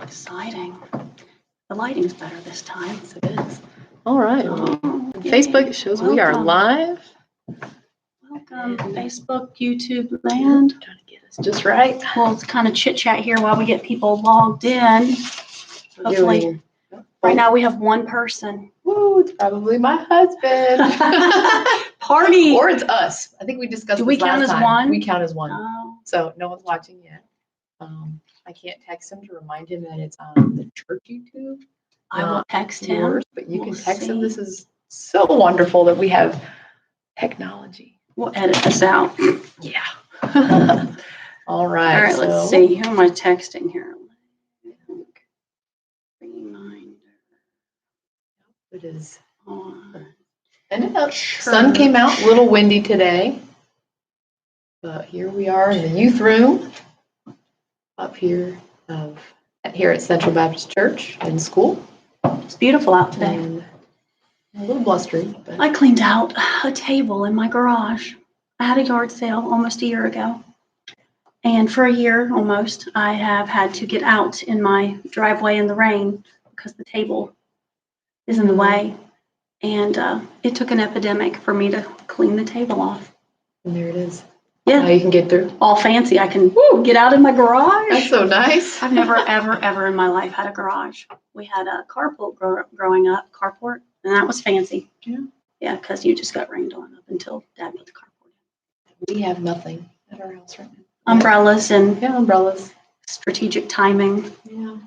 Exciting. The lighting's better this time. Yes, it is. All right. Oh, Facebook shows we are live. Welcome, Facebook, YouTube land. Trying to get us just right. We'll kind of chit chat here while we get people logged in. Hopefully, right now we have one person. Woo, it's probably my husband. Party. Or it's us. I think we discussed Do we this last count as time. one? We count as one. Oh. So no one's watching yet. I can't text him to remind him that it's on the church YouTube. I will text him. Yours, but you can text him. see. This is so wonderful that we have technology. We'll edit this out. Yeah. All right. All right, let's see. Who am I texting here? Reminder. It is. On. And the sun came out, a little windy today. But here we are in the youth room up here at Central Baptist Church in school. It's beautiful out today. And a little blustery. But I cleaned out a table in my garage. I had a yard sale almost a year ago. And for a year almost, I have had to get out in my driveway in the rain because the table is in the way. And it took an epidemic for me to clean the table off. And there it is. Yeah. Now you can get through. All fancy. I can get out in my garage. That's so nice. I've never, ever in my life had a garage. We had a carport growing up, and that was fancy. Yeah. Yeah, because you just got rained on up until Dad put the carport in. We have nothing at our house right now. Umbrellas and umbrellas. strategic timing. Yeah.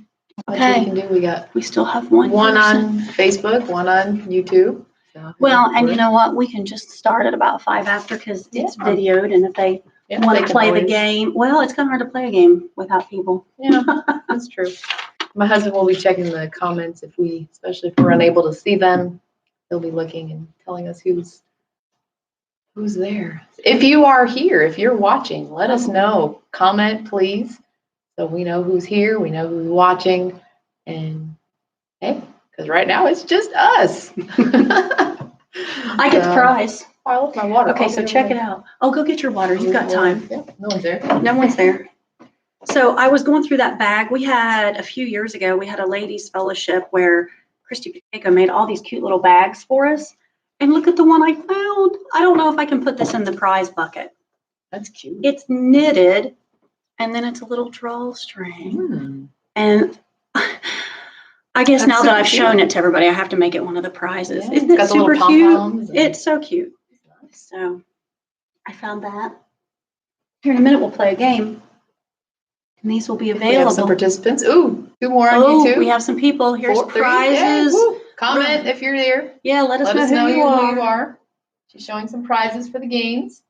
Okay. We can do. We still have one person. on Facebook, one on YouTube. So well, and you know what? We can just start at about 5 after because it's videoed, and if they want to play the game, well, it's kind of hard to play a game without people. Yeah, that's true. My husband will be checking the comments especially if we're unable to see them. He'll be looking and telling us who's there. If you are here, if you're watching, let us know. Comment, please, so we know who's here. We know who's watching, and hey. Because right now it's just us. I get the prize. I love my water. Okay, so check it out. Oh, go get your water. You've got time. Yeah, no one's there. No one's there. So I was going through that bag. We had a few years ago, we had a ladies' fellowship where Christy Pacheco made all these cute little bags for us. And look at the one I found. I don't know if I can put this in the prize bucket. That's cute. It's knitted, and then it's a little drawstring. And I guess now that I've shown it to everybody, I have to make it one of the prizes. Yeah, Isn't it super cute? And It's so cute. So I found that. Here in a minute, we'll play a game. And these will be available. We have some participants. Ooh, 2 more on YouTube. We have some people. Here's 4, 3, prizes. Yeah, comment if you're there. Yeah, let us know who you are. She's showing some prizes for the games.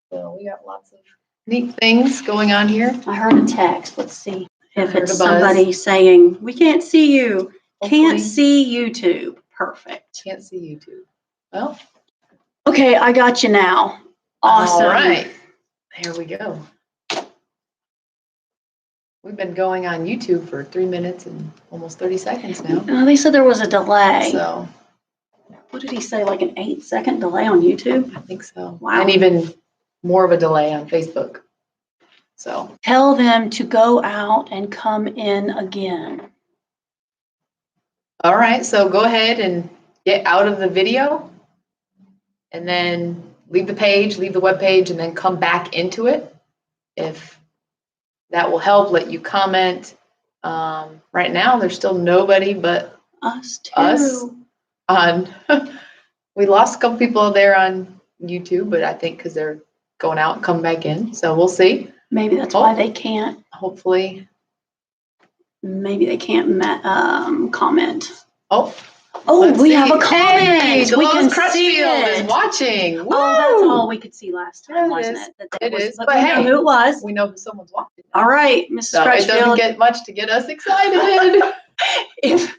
So we got lots of neat things going on here. I heard a text. Let's see. If heard it's a buzz. somebody saying, we can't see you. Hopefully. Can't see YouTube. Perfect. Can't see YouTube. Well. Okay, I got you now. Awesome. All right. There we go. We've been going on YouTube for 3 minutes and almost 30 seconds now. They said there was a delay. So. What did he say, like an 8-second delay on YouTube? I think so. Wow. And even more of a delay on Facebook. So. Tell them to go out and come in again. All right, so go ahead and get out of the video and then leave the web page, and then come back into it. If that will help, let you comment. Right now, there's still nobody but us on. We lost a couple people there on YouTube, but I think because they're going out and coming back in, so we'll see. Maybe that's why they can't. Hopefully. Maybe they can't comment. Oh, we have a comment. Hey, we can see Crutchfield it. is watching. Woo! Oh, that's all we could see last time, wasn't it? It is. But we know who it was. We know who someone's watching. All right, Mrs. So Crutchfield. it doesn't get much to get us excited. If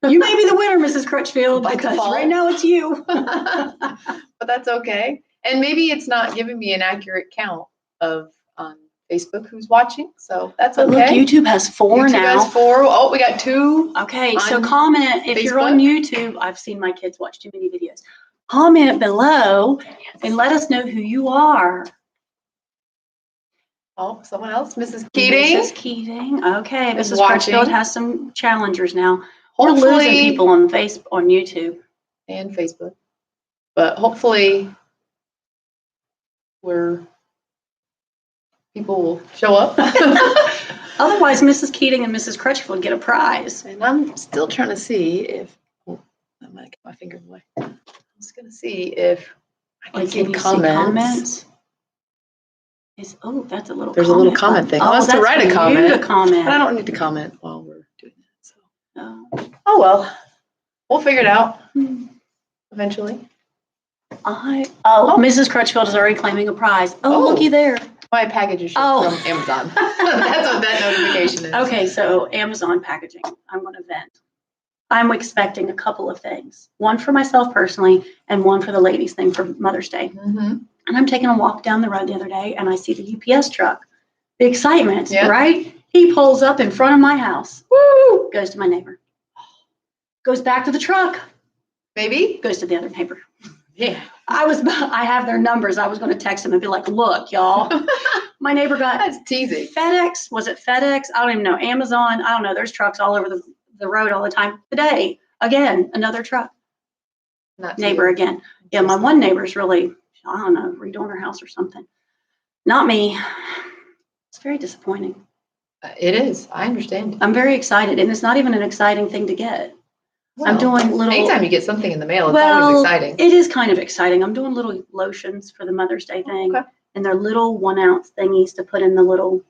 you may be the winner, Mrs. Crutchfield, because right now it's you. But that's okay. And maybe it's not giving me an accurate count of Facebook who's watching, so that's okay. Look, YouTube has 4 now. YouTube has 4. Oh, we got 2. Okay, so comment if you're on YouTube. I've seen my kids watch too many videos. Comment below and let us know who you are. Oh, someone else, Mrs. Keating. Mrs. Keating. Okay, is Mrs. watching. Crutchfield has some challengers now. We're losing Hopefully, people on on YouTube. and Facebook, but hopefully, people will show up. Otherwise, Mrs. Keating and Mrs. Crutchfield get a prize. And I'm still trying to see if I'm gonna get my finger away. I'm just gonna see if I can Like, see can you comments. see comments? That's a little. There's a little comment thing. Oh, I was to that's write a for you comment, to comment. but I don't need to comment while we're doing that. So, Oh. well, we'll figure it out Hmm. eventually. Mrs. Crutchfield is already claiming a prize. Oh, looky there. My package is shipped from Amazon. That's what that notification is. Okay, so Amazon packaging. I'm going to vent. I'm expecting a couple of things. One for myself personally, and one for the ladies thing for Mother's Day. Mm-hmm. And I'm taking a walk down the road the other day, and I see the UPS truck. The excitement, Yeah. right? He pulls up in front of my house. Woo! Goes to my neighbor. Goes back to the truck. Maybe. Goes to the other neighbor. Yeah. I have their numbers. I was going to text them and be like, look, y'all, my neighbor got That's teasing. FedEx. Was it FedEx? I don't even know. Amazon. I don't know. There's trucks all over the road all the time. Today, again, another truck. Not Neighbor you. again. Yeah, my one neighbor's really, I don't know, redoing her house or something. Not me. It's very disappointing. It is. I understand. I'm very excited, and it's not even an exciting thing to get. I'm Well, doing little. Anytime you get something in the mail, it's always exciting. It is kind of exciting. I'm doing little lotions for the Mother's Day thing, Okay. and they're little 1 ounce thingies to put in the little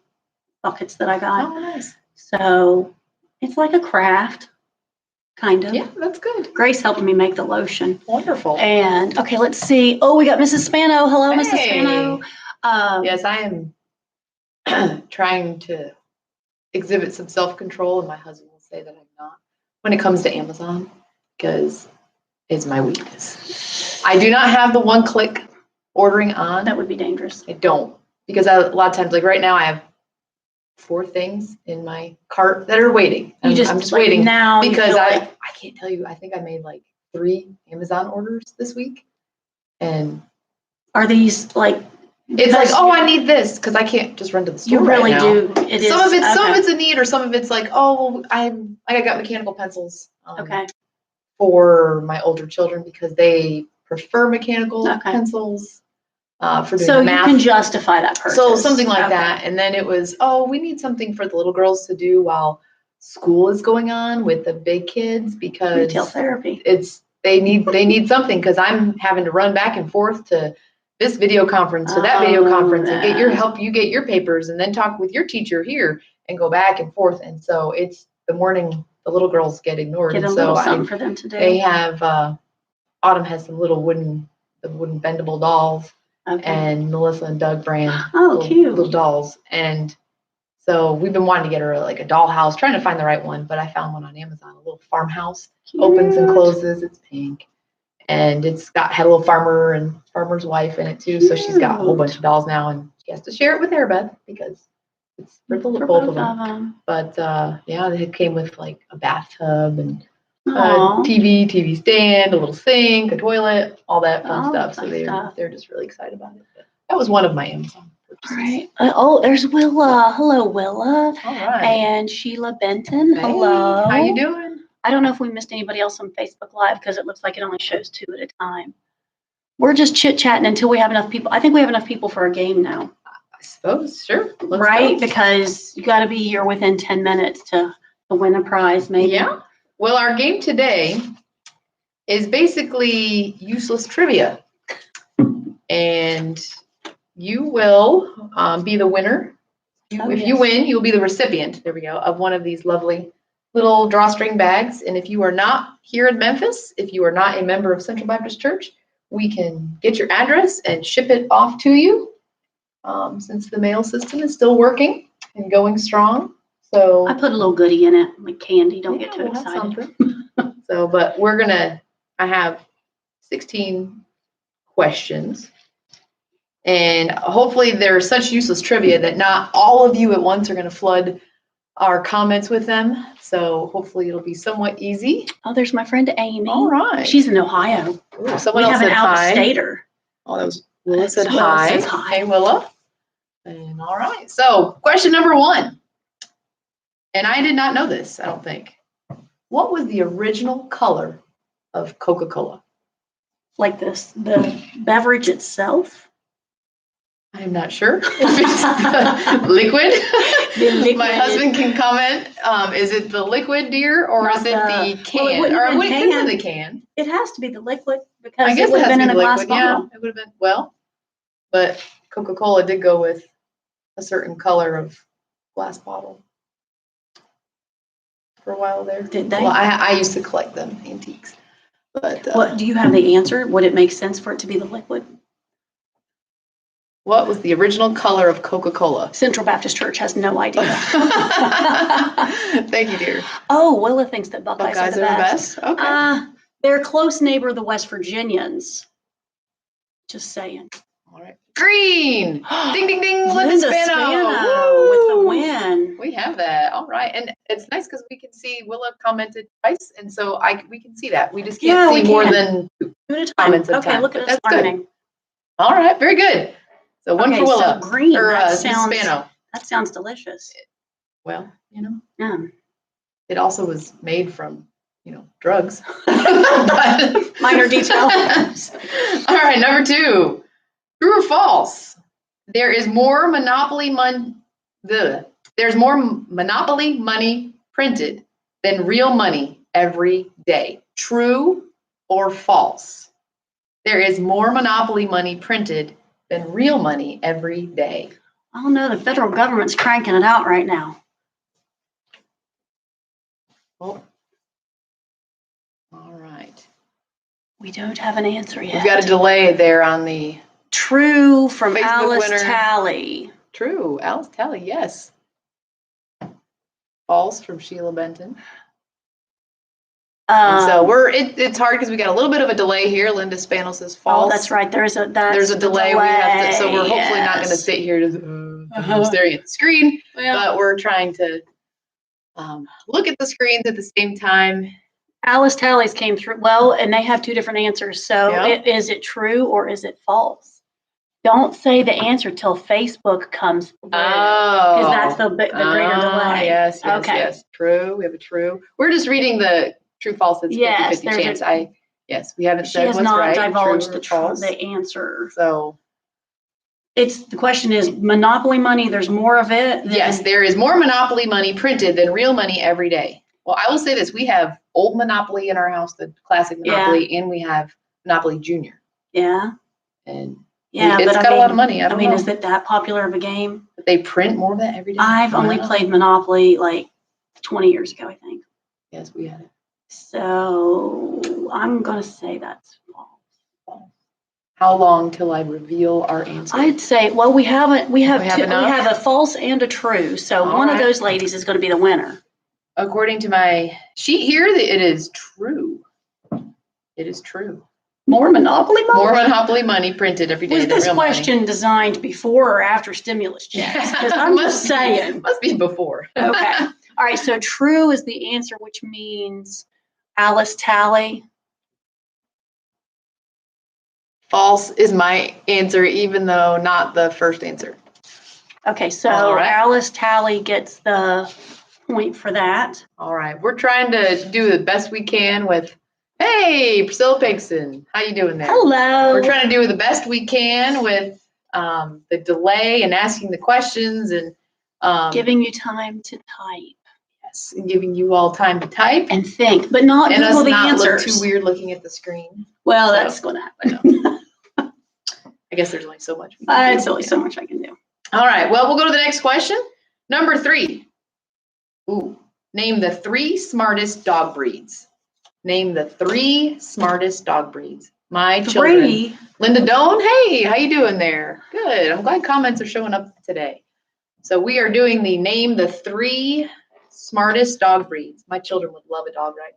buckets that I got. Oh, nice. So it's like a craft, kind of. Yeah, that's good. Grace helped me make the lotion. Wonderful. And okay, let's see. Oh, we got Mrs. Spano. Hello, Mrs. Hey. Spano. Yes, I am trying to exhibit some self-control, and my husband will say that I'm not when it comes to Amazon, because it's my weakness. I do not have the one-click ordering on. That would be dangerous. I don't, because a lot of times, like right now, I have 4 things in my cart that are waiting. I'm just like, waiting now you because feel I can't tell you. I think I made like 3 Amazon orders this week, and are these like? it's like, oh, I need this, because I can't just run to the store. You really right now. do. It is. Some of okay. it's a need, or some of it's like, oh, I got mechanical pencils. Okay. For my older children, because they prefer mechanical Okay. pencils for doing So you math. can justify that purchase. So something like Okay. that. And then it was, oh, we need something for the little girls to do while school is going on with the big kids, because Retail therapy. they need something, because I'm having to run back and forth to this video conference to that video conference and get your help. You get your papers and then talk with your teacher here and go back and forth. And so it's the morning. The little girls get ignored. Get a and little so something for them to do. they have Autumn has some little wooden bendable dolls, Okay. and Melissa and Doug brand cute. little dolls. And so we've been wanting to get her like a doll house, trying to find the right one, but I found one on Amazon, a little farmhouse, Cute. opens and closes. It's pink, and it's had a little farmer and farmer's wife in it too. So she's got a whole bunch of dolls now, and she has to share it with Airbeth because it's for both of them. But yeah, it came with like a bathtub and TV stand, a little sink, a toilet, all that fun stuff. So they're just really excited about it. But that was one of my Amazon purchases. All right. There's Willa. Hello, Willa. All right. And Sheila Benton. Hey, hello. How you doing? I don't know if we missed anybody else on Facebook Live, because it looks like it only shows 2 at a time. We're just chit-chatting until we have enough people. I think we have enough people for a game now. I suppose, sure. Let's right? go. Because you got to be here within 10 minutes to win a prize, maybe. Yeah. Well, our game today is basically useless trivia. And you will be the winner. If you win, you'll be the recipient, there we go, of one of these lovely little drawstring bags. And if you are not here in Memphis, if you are not a member of Central Baptist Church, we can get your address and ship it off to you, since the mail system is still working and going strong. So I put a little goodie in it, like candy. Don't get too we'll excited. So, but I have 16 questions. And hopefully they're such useless trivia that not all of you at once are going to flood our comments with them. So hopefully it'll be somewhat easy. Oh, there's my friend Amy. All right. She's in Ohio. Ooh, someone we else have said an hi. out-of-stater. Oh, that was Willa said Willa hi. says hi. Hey, Willa. And all right. So question number 1. And I did not know this, I don't think. What was the original color of Coca-Cola? Like this, the beverage itself. I'm not sure if it's liquid. The liquid. My husband can comment. Is it the liquid, dear, or Not is it the can? well, it wouldn't have Or been it could can. be the can. It has to be the liquid I because guess it would have has been to in be a glass liquid. Yeah, bottle. it would have been but Coca-Cola did go with a certain color of glass bottle for a while there. Did they? Well, I used to collect them, antiques. But What, do you have the answer? Would it make sense for it to be the liquid? what was the original color of Coca-Cola? Central Baptist Church has no idea. Thank you, dear. Oh, Willa thinks that Buckeyes are the best. Okay. They're close neighbor, the West Virginians. Just saying. All right. Green. Ding, ding, ding. Linda Linda Spano. with the Woo! win. We have that. All right. And it's nice because we can see Willa commented twice. And so we can see that. We just can't see more than two Two at a time. comments at a Okay, time. look at But us that's good. learning. All right. Very good. So one Okay, for Willa. so green, Or that Miss sounds, Spano. that sounds delicious. Well, Mm. it also was made from, drugs. But- Minor detail. All right. Number 2. True or false? There's more monopoly money printed than real money every day. True or false? There is more monopoly money printed than real money every day. I don't know, the federal government's cranking it out right now. Oh. All right. We don't have an answer yet. We've got a delay there on the True from Facebook Alice winner. Talley. True. Alice Talley, yes. False from Sheila Benton. And so it's hard because we got a little bit of a delay here. Linda Spano says false. Oh, that's right. There's a delay. We have to, so we're hopefully not going to sit here staring at the screen, but we're trying to look at the screens at the same time. Alice Talley's came through. Well, and they have two different answers. So is it true or is it false? Don't say the answer till Facebook comes through. Oh. Because that's the greater delay. Yes, Okay. yes. True. We have a true. We're just reading the true false. It's 50-50 chance. Yes, we haven't said what's right. She has not divulged the answer. So the question is Monopoly money, there's more of it? Yes, there is more Monopoly money printed than real money every day. Well, I will say this. We have old Monopoly in our house, the classic Monopoly, and we have Monopoly Junior. Yeah. And yeah, it's got a lot of money. I mean, is it that popular of a game? But they print more of that every day? I've only played Monopoly like 20 years ago, I think. Yes, we had it. So I'm going to say that's false. How long till I reveal our answer? I'd say, well, we have a false and a true. So one of those ladies is going to be the winner. According to my sheet here, it is true. It is true. More Monopoly money? More Monopoly money printed every day. Was this question designed before or after stimulus checks? Because I'm just saying. Must be before. Okay. All right. So true is the answer, which means Alice Talley. False is my answer, even though not the first answer. Okay. So Alice Talley gets the point for that. All right. We're trying to do the best we can with, hey, Priscilla Pigson, how you doing there? Hello. We're trying to do the best we can with the delay and asking the questions and giving you time to type. Yes, and giving you all time to type and think, but not and Google us the not answers. Look too weird looking at the screen. Well, that's going to happen. I guess there's only so much. It's only so much I can do. All right. Well, we'll go to the next question. Number 3. Ooh, name the 3 smartest dog breeds. Name the 3 smartest dog breeds. My children. Linda Doan, hey, how you doing there? Good. I'm glad comments are showing up today. So we are doing name the 3 smartest dog breeds. My children would love a dog right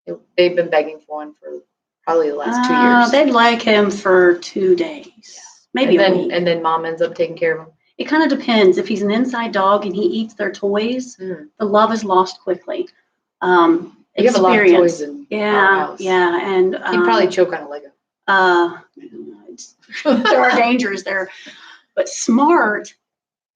now. They've been begging for one for probably the last 2 years. They'd like him for 2 days, maybe a week. And then mom ends up taking care of him. It kind of depends. If he's an inside dog and he eats their toys, the love is lost quickly. You have a lot of toys in our house. Yeah, and he'd probably choke on a Lego. There are dangers there, but smart.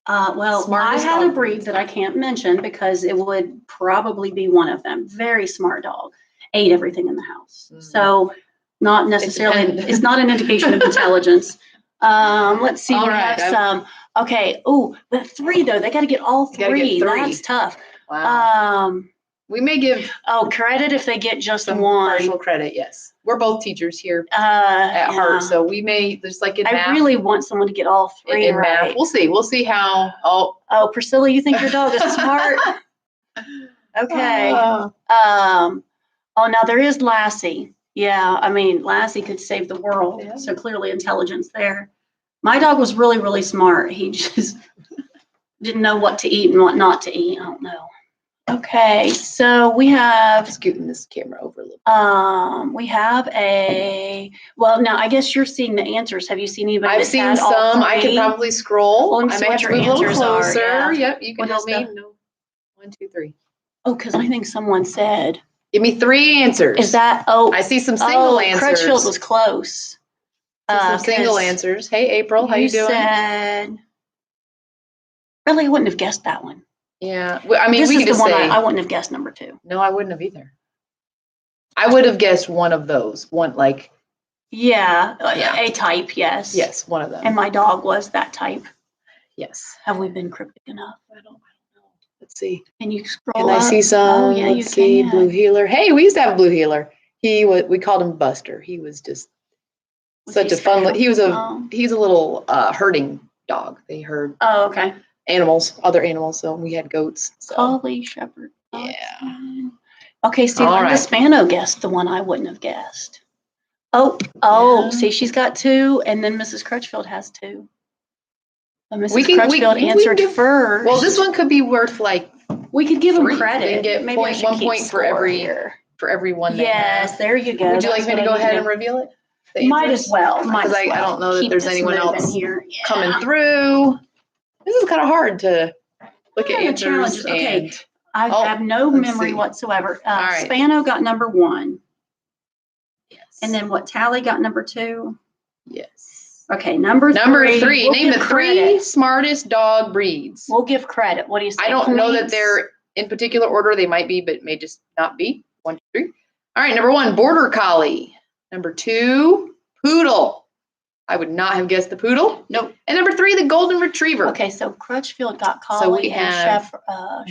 Well, Smartest I had a dog breed that I can't mention because it would probably be one of them. Very smart dog. Ate everything in the house. Mm. So not necessarily, depends. it's not an indication of intelligence. Let's see, All we right, have some, okay, oh, but 3 though, they gotta get all You gotta get 3. 3. That's tough. Wow. We may give Credit if they get just some one. partial credit, yes. We're both teachers here at Yeah. heart, so we may, just like in I math. really want someone to get all 3 in right. math. We'll see how, Oh, Priscilla, you think your dog is smart? Okay. Oh, now there is Lassie. Yeah, I mean, Lassie could save the world. Yeah. So clearly intelligence there. My dog was really, really smart. He just didn't know what to eat and what not to eat. I don't know. Okay, so we have scooting this camera over a little. we have well, now I guess you're seeing the answers. Have you seen anybody I've that's seen had all some. I can 3? probably scroll. Let me I see may what have to your move a little answers are, closer. yeah. Yep, you can What help is me. the- No. 1, 2, 3. Oh, because I think someone said. Give me 3 answers. Is that, oh. I see some single answers. Crutchfield was close. See some single 'cause answers. Hey, April, how you doing? Said, really, I wouldn't have guessed that one. Yeah, I mean, This we is could the just one say. I wouldn't have guessed number 2. No, I wouldn't have either. I would have guessed one of those. One, like. Yeah, Yeah. A type, yes. Yes, one of them. And my dog was that type. Yes. Have we been cryptic enough? I don't know. Let's see. Can you scroll Can up? I see some? Oh, yeah, you Let's see. can. Blue healer. Hey, we used to have a blue healer. We called him Buster. He was just Was such he a fun. special? He's a little herding dog. They herd Oh, okay. other animals. So we had goats. So. Collie Shepherd. Yeah. Okay, see, All Linda right. Spano guessed the one I wouldn't have guessed. Oh, Yeah. see, she's got 2, and then Mrs. Crutchfield has 2. But Mrs. We can- we- Crutchfield we can answered give- first. Well, this one could be worth like we could give them 3. credit. We can get Maybe I should 1 keep point for score every here. one. they Yes, have. there you go. Would you like That's me to what go I need ahead to and reveal it? The do. Might answers? as well. Because I don't know that Keep there's this anyone moving else here. coming through. This is kind of hard to look at Yeah, the answers. challenges. Okay. And I have no let's memory see. whatsoever. All right. Spano got number 1. yes. And then what, Tally got number 2? yes. Okay, number 3. Number 3. We'll Name the give 3 credit. smartest dog breeds. We'll give credit. What do you say? I don't know that Points? they're in particular order. They might be, but may just not be. 1, 2, 3. All right. Number 1, Border Collie. Number 2, Poodle. I would not have guessed the Poodle. Nope. And number 3, the Golden Retriever. Okay, so Crutchfield got Collie. So we and have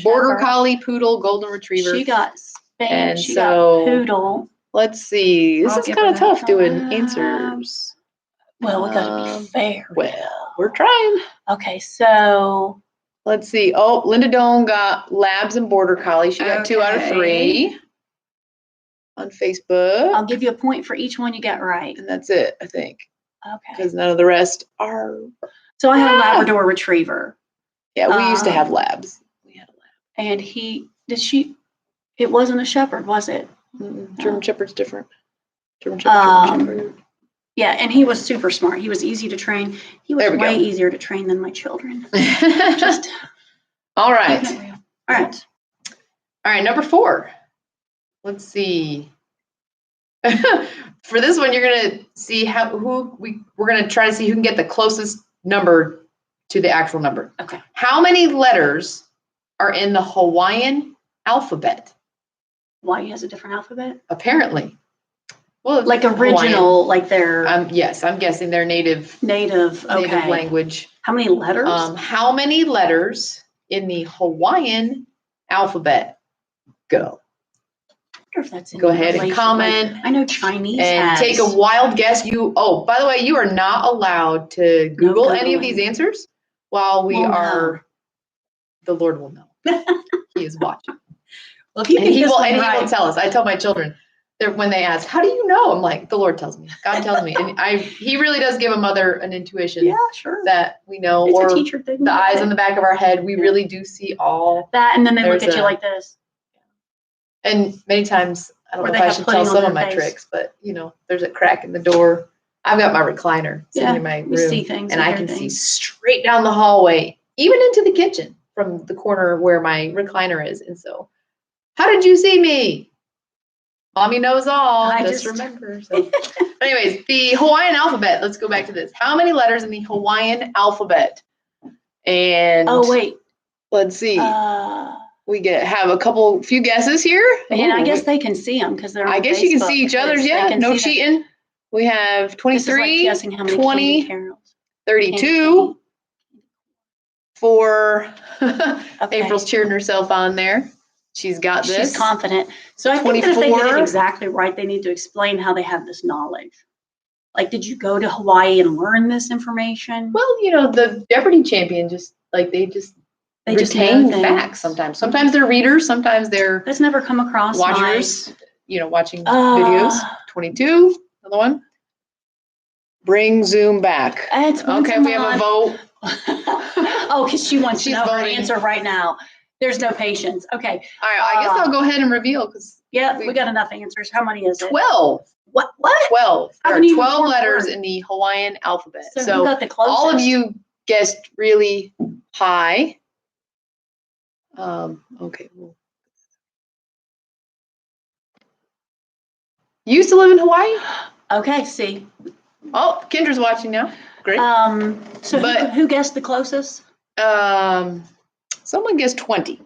Border Shepherd. Collie, Poodle, Golden Retriever. She got Spanish. And She so- got Poodle. Let's see. This I'll is give kind her of that. tough doing answers. Well, we got to be fair. Well, we're trying. Okay, so Let's see. Oh, Linda Doan got Labs and Border Collie. She got 2 out of 3 on Facebook. I'll give you a point for each one you got right. And that's it, I think, Okay. because none of the rest are. So I had a Labrador Retriever, Yeah, we used to have Um, Labs. We had a and it wasn't a Shepherd, was it? Lab. German Shepherd's different. German Um, Shepherd. Yeah, and he was super smart. He was easy to train. He was There we way go. easier to train than my children. Just all right. All right. All right, number 4. Let's see. For this one, you're gonna see we're gonna try to see who can get the closest number to the actual number. Okay. How many letters are in the Hawaiian alphabet? Hawaii has a different alphabet? Apparently. Well, Like original, like their yes, I'm guessing their native native, okay. language. How many letters? How many letters in the Hawaiian alphabet? Go. I wonder if that's Go any ahead and relation. comment. Like, I know Chinese And has. take a wild guess. By the way, you are not allowed to Google any of Googling. these answers while we Well, no. are. The Lord will know. He is watching, Well, if you and get he this will. one And he right, will tell us. I tell my children when they ask, "How do you know?" I'm like, "The Lord tells me. God tells me." And He really does give a mother an intuition yeah, sure. that we know, It's or a teacher thing. the eyes on the back of our head. We really do see all. that, and then they look There's at you a- like this. And many times, I don't Or know they if I have should pudding tell on some of their my face. tricks, but there's a crack in the door. I've got my recliner sitting Yeah, in my you room, see things. and you I hear can see things. straight down the hallway, even into the kitchen from the corner where my recliner is. And so, how did you see me? Mommy knows all. I Just just- remember. So. Anyways, the Hawaiian alphabet. Let's go back to this. How many letters in the Hawaiian alphabet? And Oh, wait. let's see. And We have a few guesses here. I Ooh, guess they can see them because they're on I guess you can Facebook, see each because other's. they Yeah, can no see them. cheating. We have This is like 23, guessing how many 20, candy carols. 32 for Okay. April's cheering herself on there. She's got this. She's confident. So I think that if they get 24. it exactly right, they need to explain how they have this knowledge. Like, did you go to Hawaii and learn this information? Well, the Jeopardy champion they just They just know retain things. facts sometimes. Sometimes they're readers, sometimes they're That's never come across watchers, watching my, videos. 22, another one. Bring Zoom back. It's once Okay, a we have a vote. Oh, because she wants to She's know her voting. answer right now. There's no patience. Okay. All right, I guess I'll go ahead and reveal because Yeah, we got enough answers. How many is it? 12. What? 12. How There are many 12 more letters words? in the Hawaiian alphabet. So who got the closest? all of you guessed really high. Okay. Well. You used to live in Hawaii? Okay, see. Oh, Kendra's watching now. Great. So who guessed the closest? Someone guessed 20.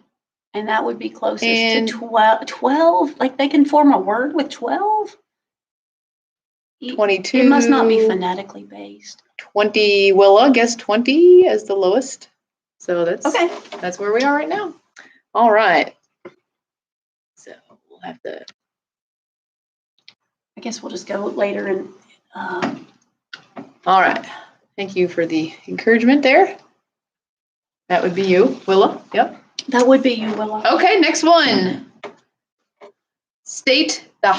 And that would be closest And- to 12. Like they can form a word with 12? 22. It must not be phonetically based. 20. Willa guessed 20 as the lowest. So Okay. that's where we are right now. All right. So we'll have to. I guess we'll just go later and. All right. Thank you for the encouragement there. That would be you, Willa. Yep. That would be you, Willa. Okay, next one. State the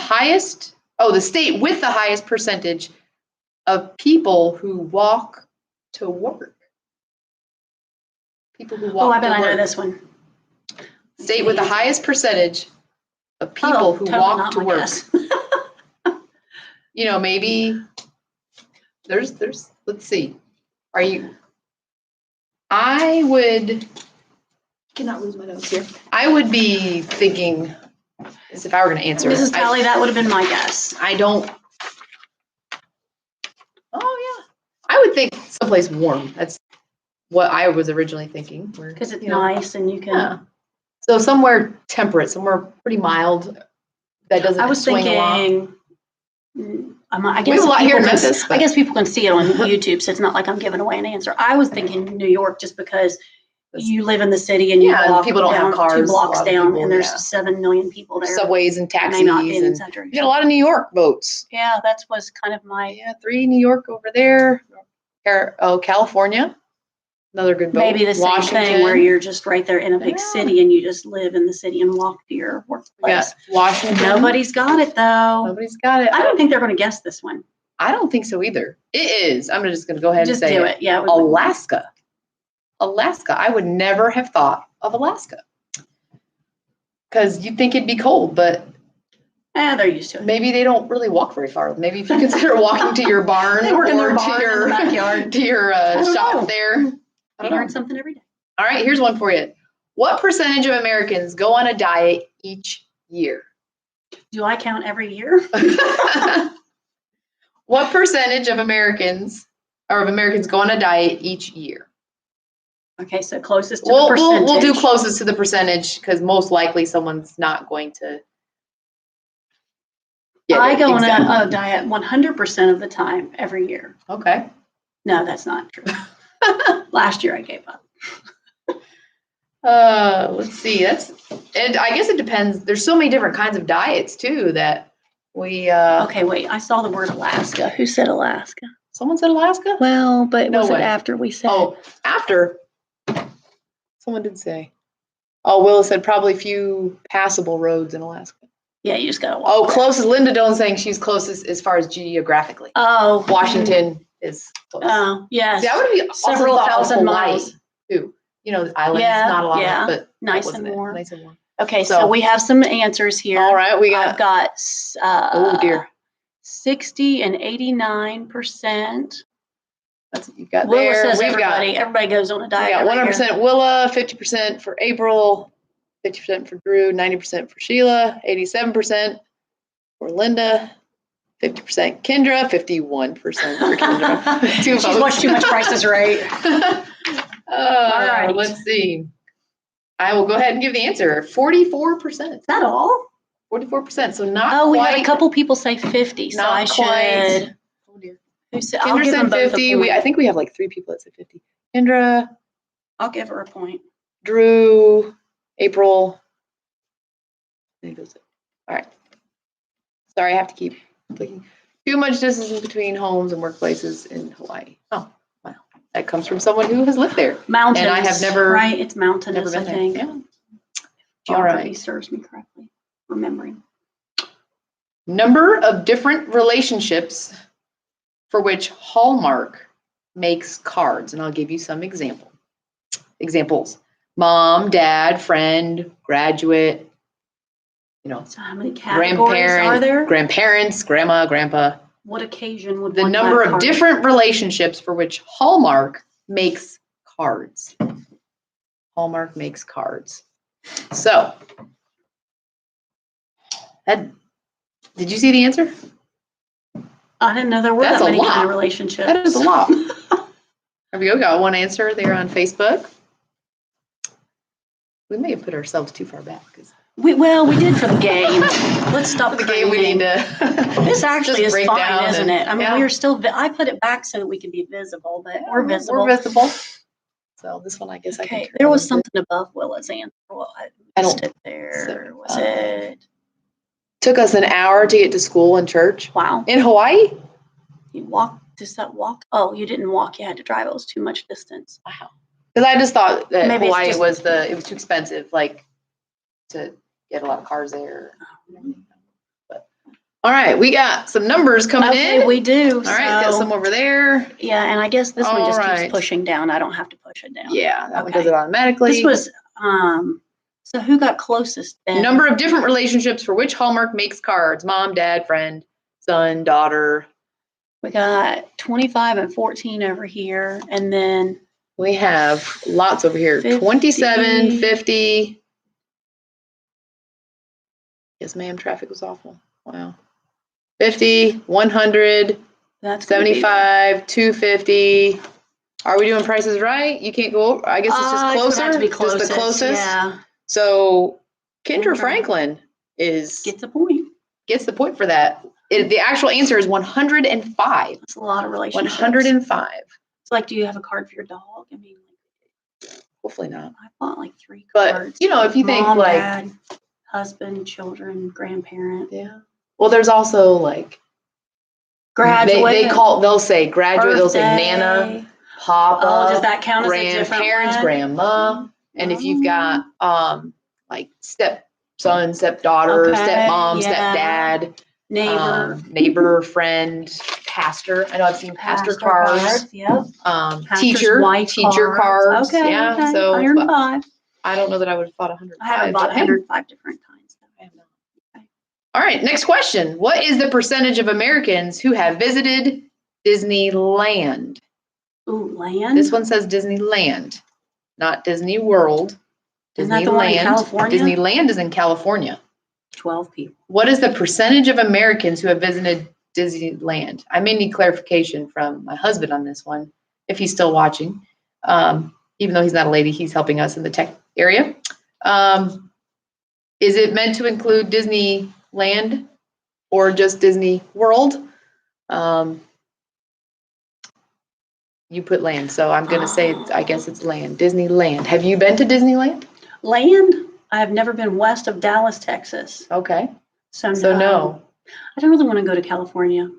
state with the highest percentage of people who walk to work. People who walk Oh, I bet to I know work. this one. State with the highest percentage of people who totally walk not to my work. guess. Maybe there's let's see. I cannot lose my notes here. I would be thinking as if I were going to answer. Mrs. Talley, that would have been my guess. I don't. Oh yeah. I would think someplace warm. That's what I was originally thinking. Because it's nice and you can. Yeah. So somewhere temperate, somewhere pretty mild. That doesn't. I was swing a lot. thinking. I We have a lot here in Memphis. I guess people can see it on YouTube, so it's not like I'm giving away an answer. I was thinking New York just because you live in the city and you walk people don't down have cars. 2 blocks down People, and there's 7 million people there. Subways and May taxis. not be an And exaggeration. you get a lot of New York boats. Yeah, that was kind of my. Yeah, 3 New York over there. California. Another good boat. Maybe the same Washington. thing where you're just right there in a big Yeah. city and you just live in the city and walk to your workplace. Yeah, Washington. Nobody's got it though. Nobody's got it. I don't think they're going to guess this one. I don't think so either. It is. I'm just going to go ahead Just and say do it. Yeah. Alaska. Alaska. I would never have thought of Alaska. Because you'd think it'd be cold, but they're used to it. maybe they don't really walk very far. Maybe if you consider walking to your barn They work in their or barn in the backyard. to your don't shop know. there. I You don't know. learn something every day. All right, here's one for you. What percentage of Americans go on a diet each year? Do I count every year? What percentage of Americans go on a diet each year? Okay, so closest to the percentage. We'll do closest to the percentage because most likely someone's not going to. I go on exactly. a diet 100% of the time every year. Okay. No, that's not true. Last year I gave up. Let's see. And I guess it depends. There's so many different kinds of diets too that we. Okay, wait. I saw the word Alaska. Who said Alaska? Someone said Alaska? Well, but No was way. it after we said? Oh, after. Someone did say. Oh, Willa said probably few passable roads in Alaska. Yeah, you just gotta walk. Oh, closest. Linda Doan saying she's closest as far as geographically. Oh. Washington is close. Oh, yes. See, I would be Several also thought of thousand Hawaii, miles. too. The islands, Yeah, not a lot, yeah. but Nice that and wasn't it. warm. Nice and warm. Okay, So- so we have some answers here. All right, we I've got. got Oh dear, 60 and 89%. that's what you got Willa there. says We've got. everybody goes on a We diet. got every year. 100% Willa, 50% for April, 50% for Drew, 90% for Sheila, 87% for Linda, 50% Kendra, 51% for Kendra. Two She's votes. watched too much Price is Right. right. Let's see. I will go ahead and give the answer. 44%. Is that all? 44%. So not Oh, we had a quite. couple people say 50, so Not I quite. should. Oh dear. Who said? I'll Kendra give them said both 50. a point. I think we have like 3 people that said 50. Kendra, I'll give her a point. Drew, April. I think that's it. All right. Sorry, I have to keep clicking. Too much distance between homes and workplaces in Hawaii. Oh, wow. That comes from someone who has lived there. Mountains. And I have never. Right, it's mountainous, Never I been think. there. Yeah. Geography right. serves me correctly. Remembering. Number of different relationships for which Hallmark makes cards. And I'll give you some examples. Mom, dad, friend, graduate, So how many categories are there? grandparents, grandma, grandpa. What occasion would The one number buy a of card? different relationships for which Hallmark makes cards. Hallmark makes cards. So, did you see the answer? I didn't know there were That's that a many kind lot. of relationships. That is a lot. There we go. Got one answer there on Facebook. We may have put ourselves too far back. We did for the game. Let's stop For the game, we need to. This actually just is break fine, down isn't and- it? I mean, yeah. we are still. I put it back so that we can be visible, but we're visible. We're visible. So this one, I guess I can. Okay, turn there was a little bit. something above Willa's answer. Well, I missed don't- it there. Was 75. it? Took us an hour to get to school and church Wow. in Hawaii. You walked. Does that walk? Oh, you didn't walk. You had to drive. It was too much distance. Wow. Because I just thought that Maybe it's Hawaii just- it was too expensive, like to get a lot of cars there. But all right, we got some numbers coming Okay, in. we do. All right, got some over there. Yeah, and I guess this one just All right. keeps pushing down. I don't have to push it down. Yeah, that one Okay. does it automatically. This was so who got closest then? Number of different relationships for which Hallmark makes cards. Mom, dad, friend, son, daughter. We got 25 and 14 over here, and then We have lots over here. 50. 27, 50. Yes, ma'am, traffic was awful. Wow. 50, 100, that's gonna be 75, 250. Are we doing prices right? You can't go over. I guess it's just It's gonna closer. have to be Just the closest. Yeah, So Kendra Kendra. Franklin gets a point. gets the point for that. The actual answer is 105. That's a lot of relationships. 105. It's like, do you have a card for your dog? I mean, Hopefully not. I bought like 3 But cards. if you think Mom, like, dad, husband, children, grandparent, yeah. Well, there's also like graduate. they'll say graduate. They'll say Nana, birthday. Papa. Oh, does that count as a different grandparents, one? grandma, and if you've got like stepson, stepdaughter, Okay, stepmom, yeah. stepdad, Neighbor. neighbor, friend, pastor. I know I've seen pastor cards. Yep. Pastor's Teacher wife cards. Okay. Yeah. Okay. So 105. I don't know that I would have bought 100. I haven't bought 105 different kinds. I have not. All right, next question. What is the percentage of Americans who have visited Disneyland? Ooh, land. This one says Disneyland, not Disney World. Isn't that the one in California? Disneyland is in California. 12 people. What is the percentage of Americans who have visited Disneyland? I may need clarification from my husband on this one, if he's still watching. Even though he's not a lady, he's helping us in the tech area. Is it meant to include Disneyland or just Disney World? You put land, so I'm going to say, I guess it's land. Disneyland. Have you been to Disneyland? Land? I have never been west of Dallas, Texas. Okay. So no. I don't really want to go to California.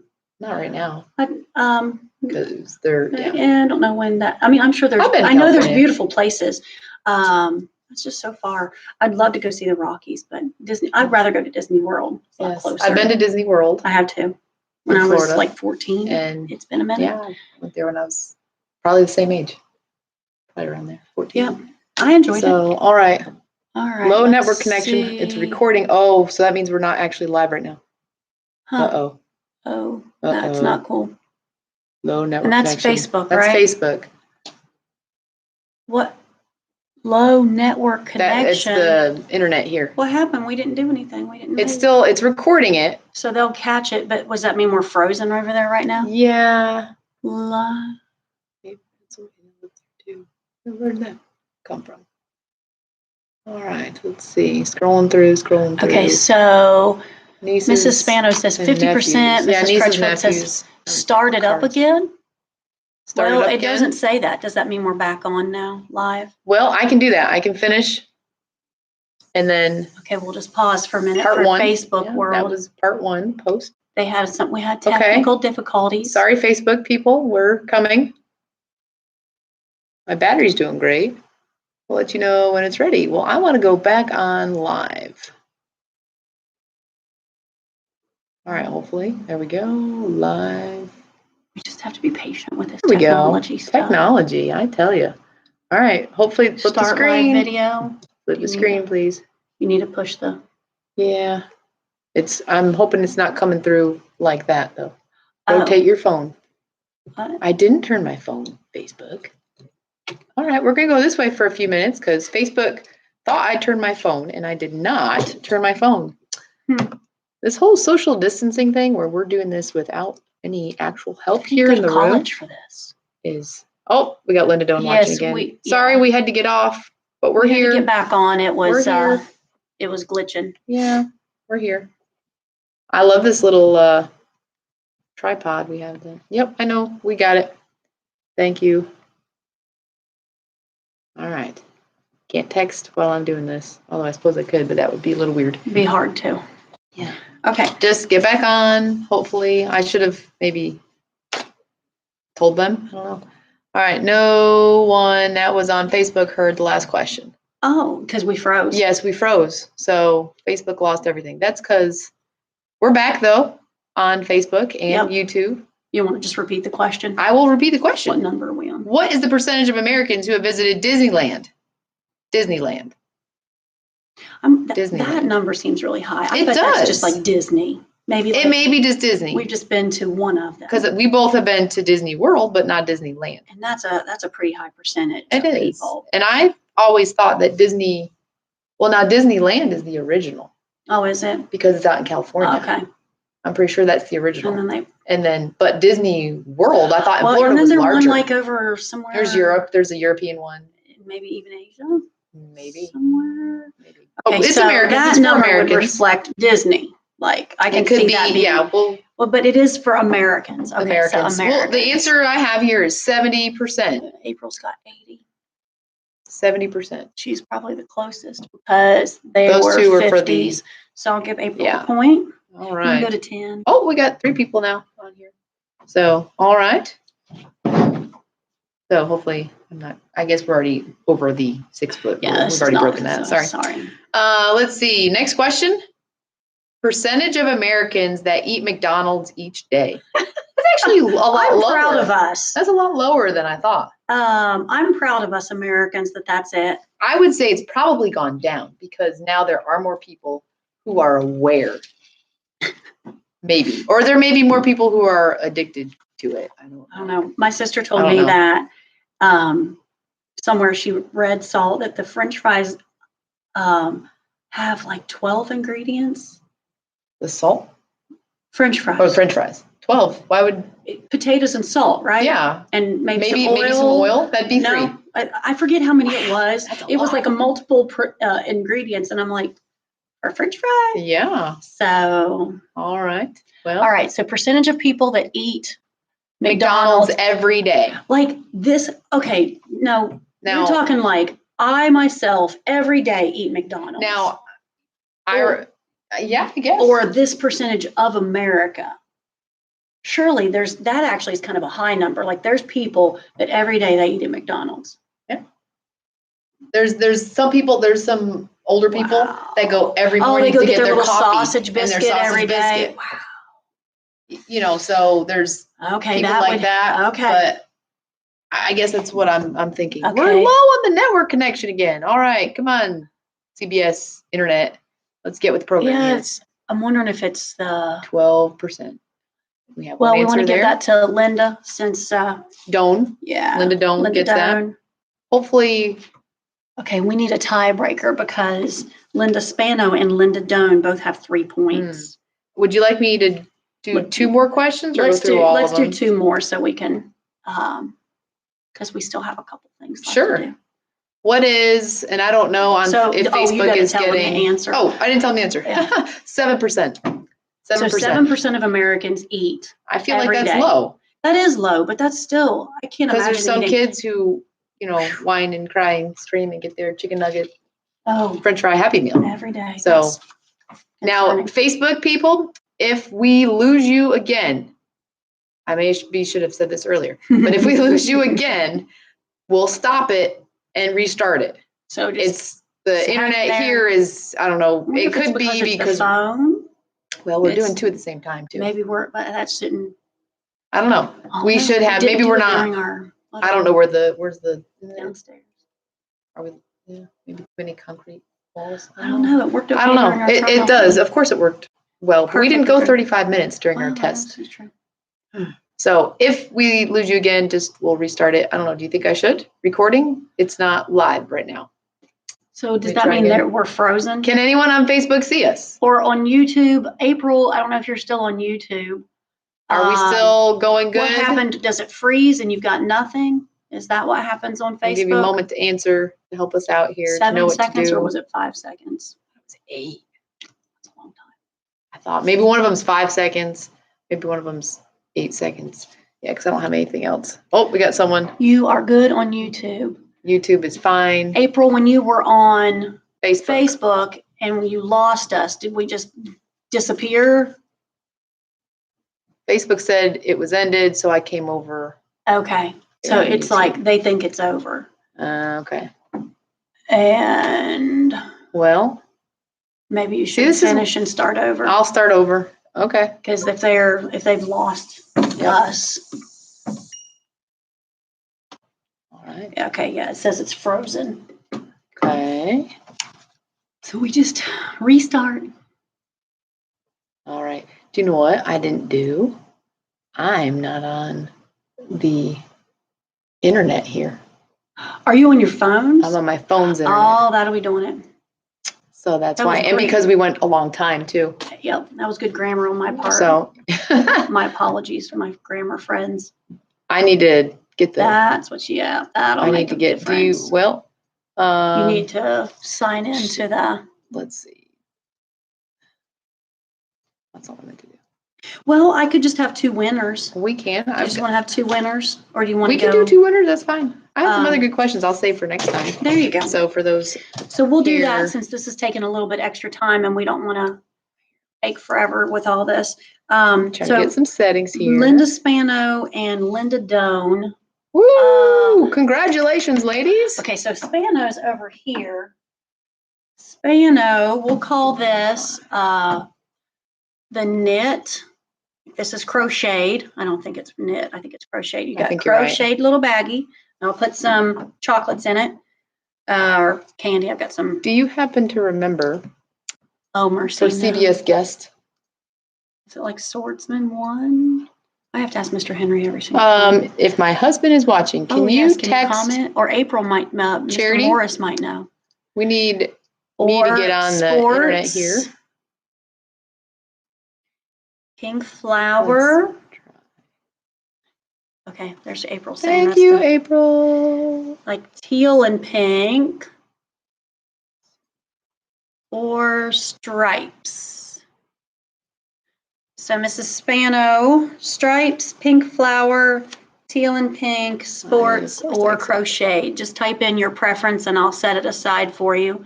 Not right now. Because they're, yeah. I don't know when that, I mean, I'm sure there's, I've been to I know there's California. beautiful places. It's just so far. I'd love to go see the Rockies, but I'd rather go to Disney World. It's a lot Yes. closer. I've been to Disney World. I have to. When in I was Florida. like 14, And it's been a minute. yeah, I went there when I was probably the same age. Probably around there, 14. Yeah, I enjoyed it. So, all right. All right. Low let's network connection. It's see. recording. Oh, so that means we're not actually live right now. Huh. Uh-oh. Oh, that's Uh-oh. not cool. Low network And that's connection. Facebook, That's right? Facebook. What? Low network It's connection. the internet here. What happened? We didn't do anything. We didn't. It's recording it. So they'll catch it, but does that mean we're frozen over there right now? Yeah. La- Where did that come from? All right, let's see. Scrolling through. Okay, so Nieces Mrs. Spano says and 50%. nephews. Yeah, Mrs. nieces, Crutchfield says nephews. started up Cards. again. Started Well, up it again? doesn't say that. Does that mean we're back on now, live? Well, I can do that. I can finish. And then Okay, we'll just pause for a minute part for one. Facebook Yeah, world. that was part one, post. We had Okay. technical difficulties. Sorry, Facebook people, we're coming. My battery's doing great. We'll let you know when it's ready. Well, I want to go back on live. All right, hopefully. There we go. Live. We just have to be patient with this There we technology go. stuff. Technology, I tell you. All right, hopefully flip the Start live screen. video. Flip the screen, please. You need to push the. Yeah. I'm hoping it's not coming through like that though. Oh. Rotate your phone. What? I didn't turn my phone, Facebook. All right, we're gonna go this way for a few minutes because Facebook thought I turned my phone and I did not turn my phone. This whole social distancing thing where we're doing this without any actual help here in the room college for this. is, oh, we got Linda Doan watching again. Sorry, yeah. we had to get off, but we're we here. Had to get back on. It was We're here. It was glitching. Yeah, we're here. I love this little tripod we have there. Yep, I know, we got it. Thank you. All right. Can't text while I'm doing this. Although I suppose I could, but that would be a little weird. It'd be hard to. Yeah. Okay. Just get back on. Hopefully, I should have maybe told them. I don't know. All right. No one that was on Facebook heard the last question. Oh, because we froze. Yes, we froze. So Facebook lost everything. That's because we're back though on Facebook and YouTube. You want to just repeat the question? I will repeat the question. What number are we on? What is the percentage of Americans who have visited Disneyland? Disneyland. That number seems really high. I It bet does. That's just like Disney. Maybe it may be just Disney. We've just been to one of them. Because we both have been to Disney World, but not Disneyland. And that's a pretty high percentage. It of is. People. And I always thought that Disney, well, now Disneyland is the original. Oh, is it? Because it's out in California. Okay. I'm pretty sure that's the original. And then but Disney World, I thought in Florida and then was there's larger. one like over somewhere. There's Europe. There's a European one. Maybe even Asia. Maybe. Somewhere. Maybe. Okay, oh, it's so American. That it's number Americans. would reflect Disney. Like I can it could see be, that being. Yeah. Well, but it is for Americans. Okay, Americans. So Americans. Well, the answer I have here is 70%. April's got 80. 70%. She's probably the closest because Those were two 50s. Are for the. So I'll give April a point. All right. Go to 10. Oh, we got 3 people now on here. So, all right. So hopefully I guess we're already over the 6 foot rule. We've already broken that. Sorry. Let's see. Next question. Percentage of Americans that eat McDonald's each day. That's actually a lot lower. I'm proud of us. That's a lot lower than I thought. I'm proud of us Americans that's it. I would say it's probably gone down because now there are more people who are aware. Maybe. Or there may be more people who are addicted to it. I don't know. My sister told me that somewhere she read that the French fries have like 12 ingredients. The salt? French fries. Oh, French fries. 12. Why would potatoes and salt, right? Yeah. And maybe some oil. That'd be 3. I forget how many it was. It was like a multiple ingredients, and I'm like, for French fries. Yeah. So. All right. Well. All right. So percentage of people that eat McDonald's every day. Like this. Okay. No. Now you're talking like I myself every day eat McDonald's. Now, I guess. Or this percentage of America. Surely that actually is kind of a high number. Like there's people that every day they eat at McDonald's. Yeah. There's some people, there's some older people that go every morning to get their little coffee sausage biscuit every day. Wow. So there's people like that. Okay. But I guess that's what I'm thinking. Okay. We're low on the network connection again. All right, come on, CBS Internet. Let's get with the program. Yes. I'm wondering if it's the 12%. We have we want to give that to Linda since Doan. Yeah. Linda Doan gets that. Hopefully. Okay, we need a tiebreaker because Linda Spano and Linda Doan both have 3 points. Would you like me to do 2 more questions or go through all of them? Let's do 2 more so we can because we still have a couple things left Sure. to do. What is, and I don't know on So, if you Facebook gotta is tell them the getting. answer. Oh, I didn't tell them the answer. Yeah. 7%. 7%. So 7% of Americans eat. I feel like every that's day. low. That is low, but that's still, I can't Because imagine there's some eating. kids who, whine and cry and scream and get their chicken nugget, Oh, French fry Happy Meal. every day. So That's now, concerning. Facebook people, if we lose you again, should have said this earlier, but if we lose you again, we'll stop it and restart it. So just, It's the hang internet there. here is, I don't know, I wonder it if it's could be it's the because, phone. well, we're it's- doing two at the same time too. Maybe but that shouldn't. I don't know. Oh, We no, should have, didn't maybe do we're it not, during our I don't know where's the, downstairs. are we, maybe too many concrete walls? I don't know. It worked okay I don't during know. our It trial. does. Of course it worked well. But we didn't go Perfect. 35 minutes during our Well, test. that's true. So if we lose you again, we'll restart it. I don't know. Do you think I should? Recording? It's not live right now. So does me that try mean again. that we're frozen? Can anyone on Facebook see us? Or on YouTube, April, I don't know if you're still on YouTube. Are we still going good? What happened? Does it freeze and you've got nothing? Is that what happens on I'll give you a Facebook? moment to answer to help us out here. to 7 know what seconds to do. or was it 5 seconds? It was 8. That's a long time. I thought maybe one of them's 5 seconds. Maybe one of them's 8 seconds. Yeah, because I don't have anything else. Oh, we got someone. You are good on YouTube. YouTube is fine. April, when you were on Facebook. and you lost us, did we just disappear? Facebook said it was ended, so I came over. Okay. So Yeah, it's YouTube. like they think it's over. Okay. And Well, maybe you See, should this is- finish and start over. I'll start over. Okay. Because if they've lost us. All right. Okay, yeah, it says it's frozen. Okay. So we just restart. All right. Do you know what I didn't do? I'm not on the internet here. Are you on your phones? I'm on my phone's internet. Oh, that'll be doing it. So that's that why. was And great. because we went a long time too. Yep, that was good grammar on my part. So My apologies to my grammar friends. I need to get the. That's what that'll I make need to a get. Do you? difference. Well. You need to sign into the. Let's see. That's all I meant to do. Well, I could just have 2 winners. We can. I just want to have 2 winners, or do you want We to can go? do 2 winners. That's fine. I have some other Um, good questions. I'll save for next time. There you go. So for those, So we'll do here. that since this is taking a little bit extra time and we don't want to take forever with all this. trying to So get some settings here. Linda Spano and Linda Doan. Woo! Congratulations, ladies. Okay, so Spano's over here. Spano, we'll call this the knit. This is crocheted. I don't think it's knit. I think it's crocheted. You I got think you're right. crocheted little baggie. I'll put some chocolates in it or candy. I've got some. Do you happen to remember Oh, mercy. for no. CBS guest? Is it like Swordsman 1? I have to ask Mr. Henry every single time. If my husband is watching, can you Can text? you comment? Or April might know. Mr. Charity? Morris might know. We need me to Or get on the internet here. Pink flower. Okay, there's April saying Thank that's you, the- April. like teal and pink. Or stripes. So Mrs. Spano, stripes, pink flower, teal and pink, sports, course I or accept. crochet. Just type in your preference and I'll set it aside for you.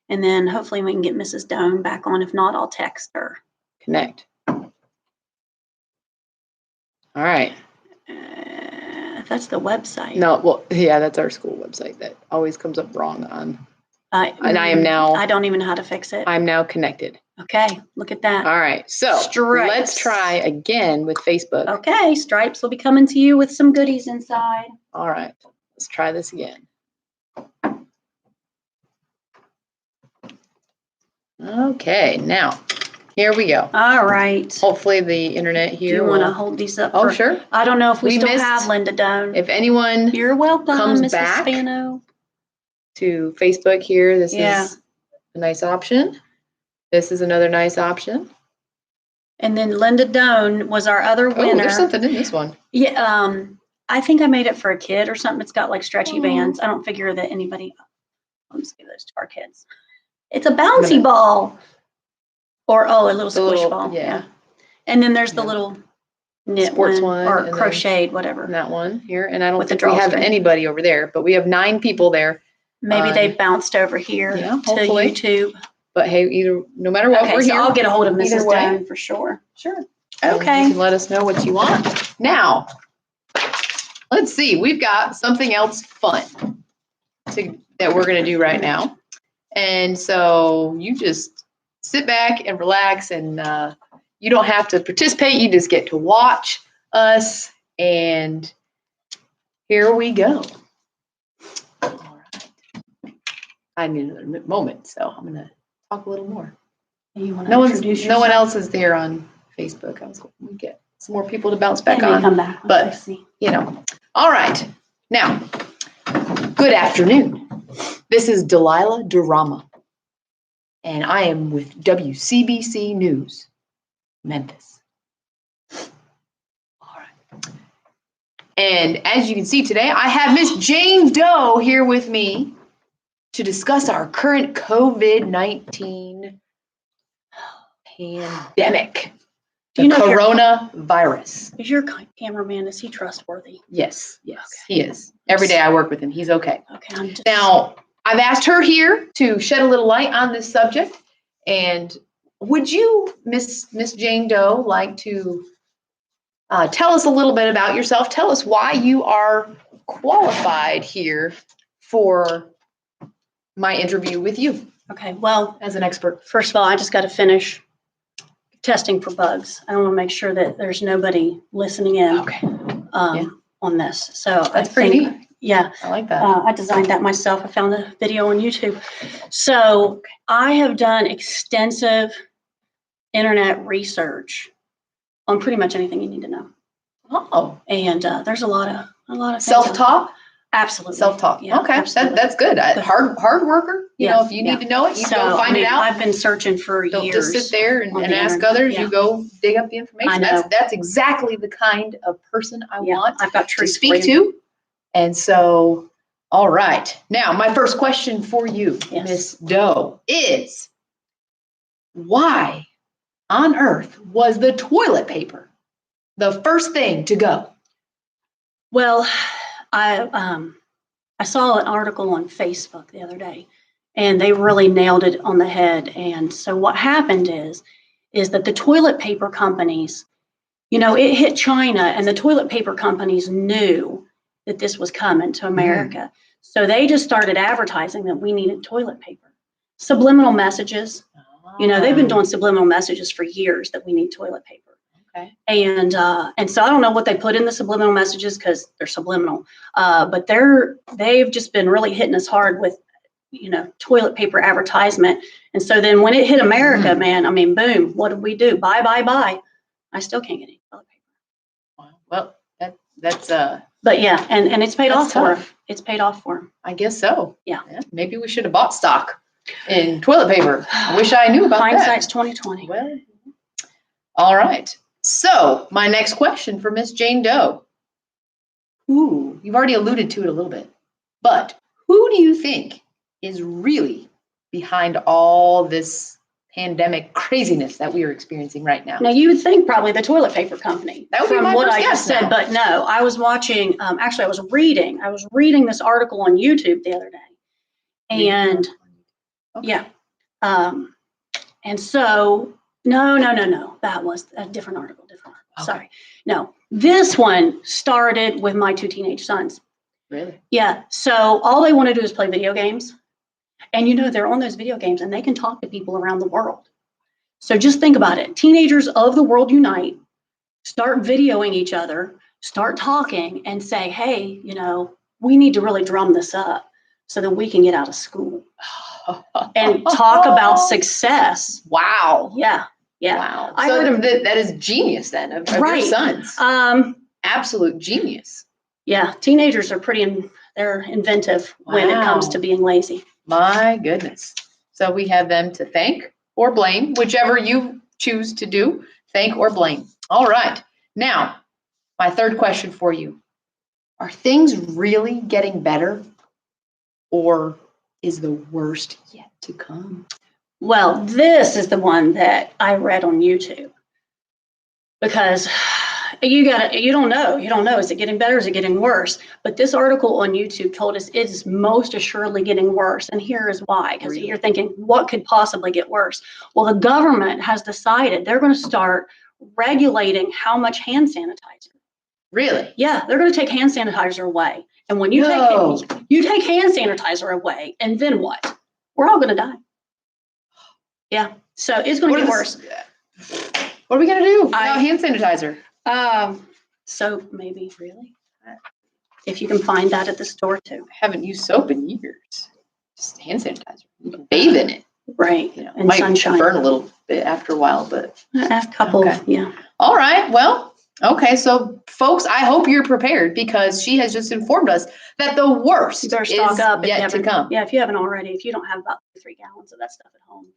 And then hopefully we can get Mrs. Doan back on. If not, I'll text her. Connect. All right. That's the website. No, well, yeah, that's our school website that always comes up wrong on. And I am now. I don't even know how to fix it. I'm now connected. Okay, look at that. All right. So Stripes. let's try again with Facebook. Okay, Stripes will be coming to you with some goodies inside. All right. Let's try this again. Okay. Now, here we go. All right. Hopefully the internet Do here you want to will. hold these up? Oh, for- sure. I don't know if we We still missed- have Linda Doan. If anyone You're welcome, comes Mrs. back, Spano. to Facebook here, this Yeah. is a nice option. This is another nice option. And then Linda Doan was our other Oh, winner. there's something in this one. Yeah, I think I made it for a kid or something. It's got like stretchy Aw. bands. I don't figure that anybody, let's give those to our kids. It's a bouncy ball. Or, a little squish ball. Yeah. And then there's the Yeah. little knit Sports one, one, or and then- crocheted, whatever. And that one here, and I don't With the think we have drawstring. anybody over there, but we have 9 people there. Maybe they bounced over here Yeah, to hopefully. YouTube. But hey, no matter what, Okay, we're so here. I'll get a hold of Either Mrs. way. Doan for sure. Sure. And Okay. you can let us know what you want. Now, let's see. We've got something else fun that we're going to do right now. And so you just sit back and relax, and you don't have to participate. You just get to watch us. And here we go. All right. I need another moment, so I'm going to talk a little more. You want to No introduce one yourself? else is there on Facebook. I was hoping we get some more people to bounce back They may on. come back. but- Let's see. All right. Now, good afternoon. This is Delilah Durama, and I am with WCBC News, Memphis. All right. And as you can see today, I have Miss Jane Doe here with me to discuss our current COVID-19 pandemic, Do the you know if your- coronavirus. Is your cameraman, is he trustworthy? Yes, he is. Every day I work with him, he's okay. Okay, I'm just. Now, I've asked her here to shed a little light on this subject. And would you, Miss Jane Doe, like to tell us a little bit about yourself? Tell us why you are qualified here for my interview with you Okay, well, as an expert. first of all, I just got to finish testing for bugs. I want to make sure that there's nobody listening in Okay, on this. So that's pretty neat. Yeah, I like that. I designed that myself. I found the video on YouTube. So I have done extensive internet research on pretty much anything you need to know. Oh, And there's a lot of things out there. self-taught? Absolutely. Self-taught. Yeah, Okay, absolutely. that's good. Hard worker. You know, if you Yeah. need to know it, you So, go find I mean, it out. I've been searching for Don't years. just sit there and on the ask internet, others. yeah. You go dig up the information. I know. That's exactly the kind of person I Yeah, want I've got to trees speak for you. to. And so, all right. Now, my first question for you, Yes. Miss Doe, is why on earth was the toilet paper the first thing to go? Well, I saw an article on Facebook the other day, and they really nailed it on the head. And so what happened is that the toilet paper companies, it hit China, and the toilet paper companies knew that this was coming to America. So they just started advertising that we needed toilet paper. Subliminal messages, they've been doing subliminal messages for years that we need toilet paper. Okay. And so I don't know what they put in the subliminal messages because they're subliminal, but they've just been really hitting us hard with, toilet paper advertisement. And so then when it hit America, man, I mean, boom, what did we do? Buy. I still can't get any toilet paper. Wow. Well, that's But yeah, and it's paid That's off for tough. them. It's paid off for them. I guess so. Yeah. Maybe we should have bought stock in toilet paper. I wish I knew about that. Hindsight's 2020. Well, all right. So my next question for Miss Jane Doe. Ooh, you've already alluded to it a little bit, but who do you think is really behind all this pandemic craziness that we are experiencing right now? Now you would think probably the toilet paper company. That would be from my what first I just guess said, now. but no, I was watching. Actually, I was reading this article on YouTube the other day, and Okay. yeah, and so no, that was a different article. Okay. Sorry, no, this one started with my 2 teenage sons. Really? Yeah, so all they want to do is play video games, and they're on those video games, and they can talk to people around the world. So just think about it. Teenagers of the world unite, start videoing each other, start talking and say, hey, we need to really drum this up so that we can get out of school and talk about success. Wow. Yeah. Wow. I So heard him. that is genius then of Right. your sons. Absolute genius. Yeah. Teenagers are they're inventive when it comes Wow. to being lazy. My goodness. So we have them to thank or blame, whichever you choose to do, thank or blame. All right. Now, my third question for you. Are things really getting better, or is the worst yet to come? Well, this is the one that I read on YouTube because you don't know. You don't know. Is it getting better? Is it getting worse? But this article on YouTube told us it is most assuredly getting worse. And here is why. Because Really? you're thinking, what could possibly get worse? Well, the government has decided they're going to start regulating how much hand sanitizer. Really? Yeah, they're going to take hand sanitizer away. And when you No. take hand sanitizer away, and then what? We're all going to die. Yeah. So it's going to get worse. What are we going to do without hand sanitizer? So maybe really, if you can find that at the store too. I haven't used soap in years. Just hand sanitizer. You can bathe in it. Right. You know, And might sunshine. burn a little bit after a while, but A couple. Okay. Yeah. all right. Well, okay. So, folks, I hope you're prepared because she has just informed us that the worst You better is stock up if you yet to haven't. come. Yeah, if you haven't already. If you don't have about 3 gallons of that stuff at home,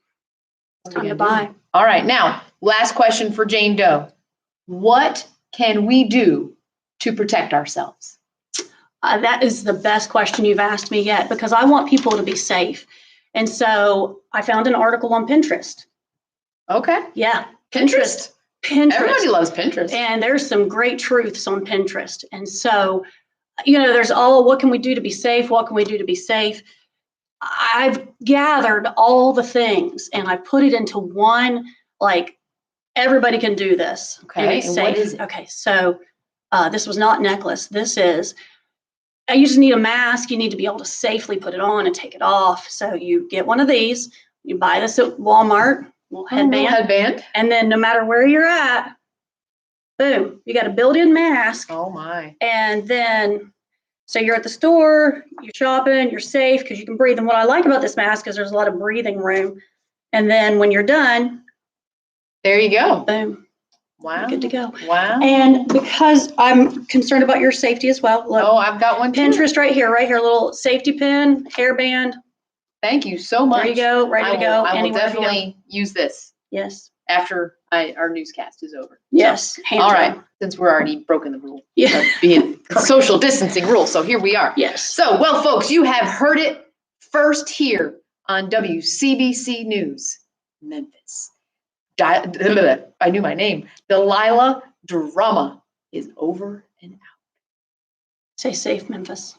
it's What are we time to gonna buy. do? All right. Now, last question for Jane Doe. What can we do to protect ourselves? That is the best question you've asked me yet because I want people to be safe. And so I found an article on Pinterest. Okay. Yeah. Pinterest. Everybody loves Pinterest. And there's some great truths on Pinterest. And so, there's what can we do to be safe? What can we do to be safe? I've gathered all the things and I put it into one, like, everybody can do this. Okay, it's and safe. what is it? Okay, so this was not necklace. This is, you just need a mask. You need to be able to safely put it on and take it off. So you get one of these, you buy this at Walmart, little headband. And then no matter where you're at, boom, you got a built-in mask. Oh my. And then, so you're at the store, you're shopping, you're safe because you can breathe. And what I like about this mask is there's a lot of breathing room. And then when you're done, there you go. Boom. Wow. You're good to go. Wow. And because I'm concerned about your safety as well, look, I've got one too. Pinterest right here, little safety pin, hairband. Thank you so much. There you go, ready to go. I will anywhere you go. definitely use this. Yes. After our newscast is over. Yes. So, all right. Since we're already broken the rule. Yeah. Of being social distancing rule. So here we are. Yes. So, well, folks, you have heard it first here on WCBC News, Memphis. I knew my name. Delilah Drama is over and out. Stay safe, Memphis.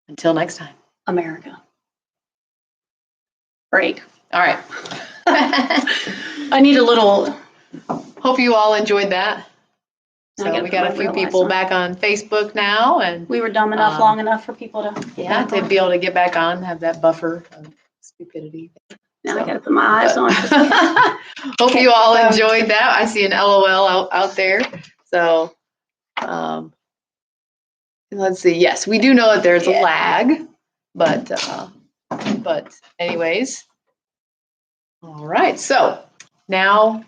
Until next time. America. Break. All right. I need a little. Hope you all enjoyed that. So we got a few people back on Facebook now, and we were dumb enough long enough for people to to be able to get back on, have that buffer of stupidity. Now I got to put my eyes on. Hope you all enjoyed that. I see an LOL out there. So let's see. Yes, we do know that there's a lag, but anyways. All right. So now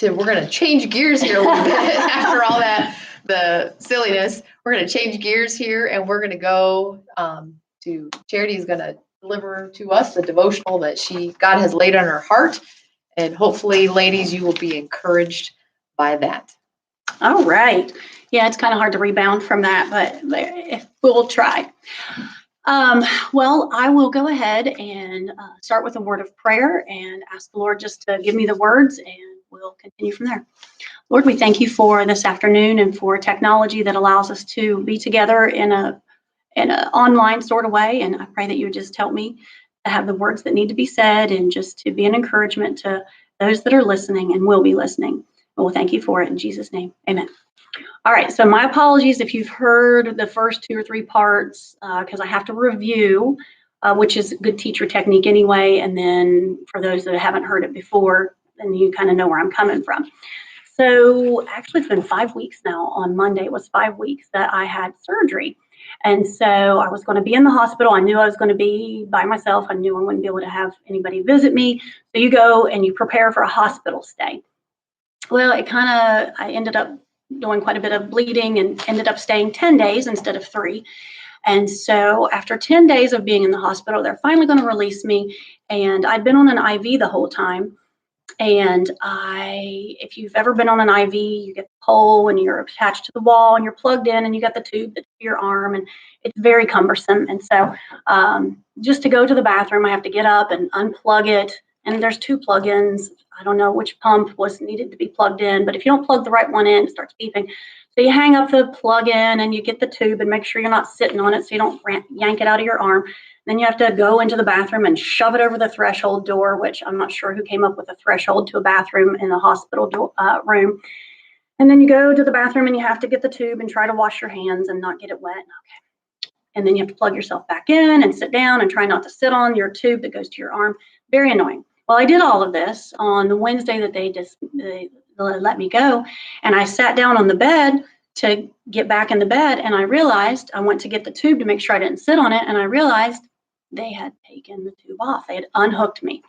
we're going to change gears here a little bit after all the silliness. We're going to change gears here and we're going to go to Charity is going to deliver to us the devotional that God has laid on her heart. And hopefully, ladies, you will be encouraged by that. All right. Yeah, it's kind of hard to rebound from that, but we'll try. Well, I will go ahead and start with a word of prayer and ask the Lord just to give me the words, and we'll continue from there. Lord, we thank you for this afternoon and for technology that allows us to be together in an online sort of way. And I pray that you would just help me to have the words that need to be said and just to be an encouragement to those that are listening and will be listening. And we'll thank you for it in Jesus' name. Amen. All right, so my apologies if you've heard the first 2 or 3 parts because I have to review, which is good teacher technique anyway. And then for those that haven't heard it before, then you kind of know where I'm coming from. So actually, it's been 5 weeks now. On Monday, it was 5 weeks that I had surgery. And so I was going to be in the hospital. I knew I was going to be by myself. I knew I wouldn't be able to have anybody visit me. So you go and you prepare for a hospital stay. Well, I ended up doing quite a bit of bleeding and ended up staying 10 days instead of 3. And so after 10 days of being in the hospital, they're finally going to release me. And I'd been on an IV the whole time. And if you've ever been on an IV, you get the pole and you're attached to the wall and you're plugged in and you got the tube that's to your arm, and it's very cumbersome. And so just to go to the bathroom, I have to get up and unplug it. And there's 2 plug-ins. I don't know which pump was needed to be plugged in, but if you don't plug the right one in, it starts beeping. So you hang up the plug-in and you get the tube and make sure you're not sitting on it so you don't yank it out of your arm. Then you have to go into the bathroom and shove it over the threshold door, which I'm not sure who came up with a threshold to a bathroom in the hospital room. And then you go to the bathroom and you have to get the tube and try to wash your hands and not get it wet. Okay. And then you have to plug yourself back in and sit down and try not to sit on your tube that goes to your arm. Very annoying. Well, I did all of this on the Wednesday that they let me go. And I sat down on the bed to get back in the bed. And I realized I went to get the tube to make sure I didn't sit on it. And I realized they had taken the tube off. They had unhooked me.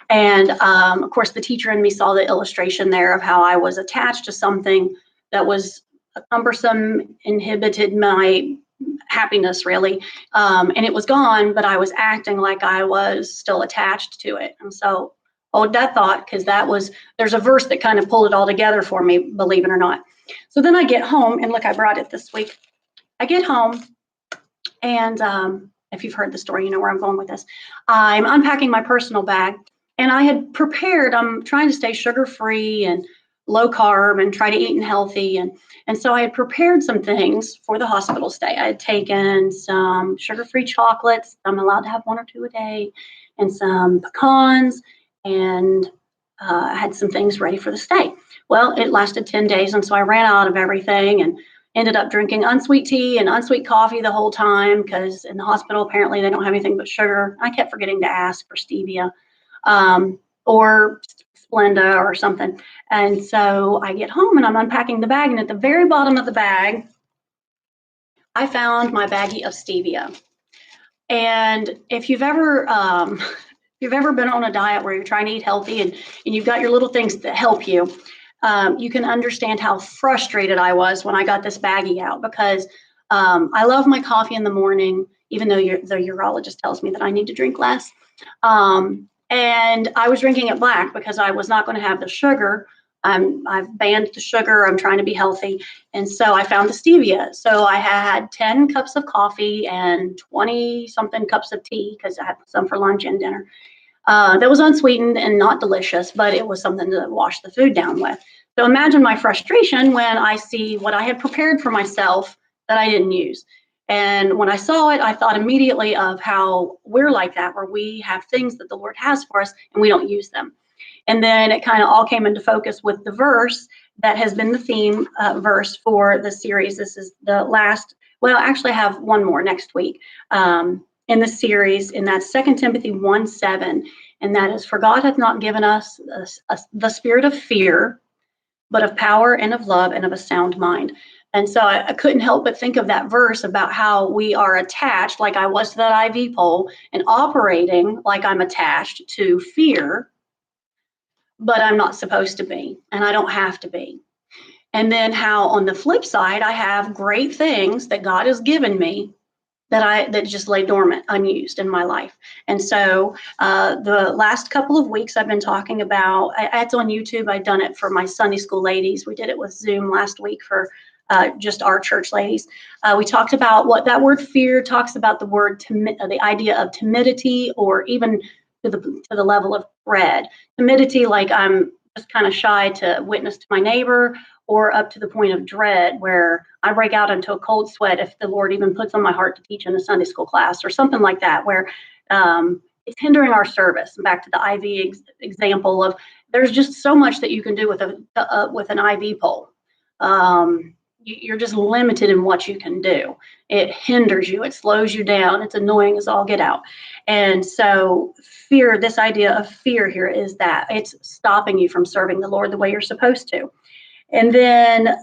And of course, the teacher in me saw the illustration there of how I was attached to something that was cumbersome, inhibited my happiness, really. And it was gone, but I was acting like I was still attached to it. And so hold that thought, because there's a verse that kind of pulled it all together for me, believe it or not. So then I get home, and look, I brought it this week. I get home, and if you've heard the story, you know where I'm going with this. I'm unpacking my personal bag, and I had prepared, I'm trying to stay sugar-free and low carb and try to eat healthy. And so I had prepared some things for the hospital stay. I had taken some sugar-free chocolates. I'm allowed to have 1 or 2 a day, and some pecans, and I had some things ready for the stay. Well, it lasted 10 days, and so I ran out of everything and ended up drinking unsweet tea and unsweet coffee the whole time, because in the hospital, apparently they don't have anything but sugar. I kept forgetting to ask for stevia or Splenda or something. And so I get home and I'm unpacking the bag, and at the very bottom of the bag, I found my baggie of stevia. And if you've ever been on a diet where you're trying to eat healthy and you've got your little things that help you, you can understand how frustrated I was when I got this baggie out, because I love my coffee in the morning, even though the urologist tells me that I need to drink less. And I was drinking it black because I was not going to have the sugar. I've banned the sugar. I'm trying to be healthy. And so I found the stevia. So I had 10 cups of coffee and 20 something cups of tea, because I had some for lunch and dinner. That was unsweetened and not delicious, but it was something to wash the food down with. So imagine my frustration when I see what I had prepared for myself that I didn't use. And when I saw it, I thought immediately of how we're like that, where we have things that the Lord has for us and we don't use them. And then it kind of all came into focus with the verse that has been the theme verse for the series. This is the last, well, actually I have one more next week in the series, and that's 2 Timothy 1:7. And that is, for God hath not given us the spirit of fear, but of power and of love and of a sound mind. And so I couldn't help but think of that verse about how we are attached, like I was to that IV pole, and operating like I'm attached to fear, but I'm not supposed to be, and I don't have to be. And then how on the flip side, I have great things that God has given me that just lay dormant, unused in my life. And so the last couple of weeks I've been talking about, it's on YouTube. I've done it for my Sunday school ladies. We did it with Zoom last week for just our church ladies. We talked about what that word fear talks about, the word, the idea of timidity, or even to the level of dread. Timidity, like I'm just kind of shy to witness to my neighbor, or up to the point of dread where I break out into a cold sweat if the Lord even puts on my heart to teach in a Sunday school class, or something like that, where it's hindering our service. Back to the IV example of, there's just so much that you can do with an IV pole. You're just limited in what you can do. It hinders you. It slows you down. It's annoying as all get out. And so fear, this idea of fear here, is that it's stopping you from serving the Lord the way you're supposed to. And then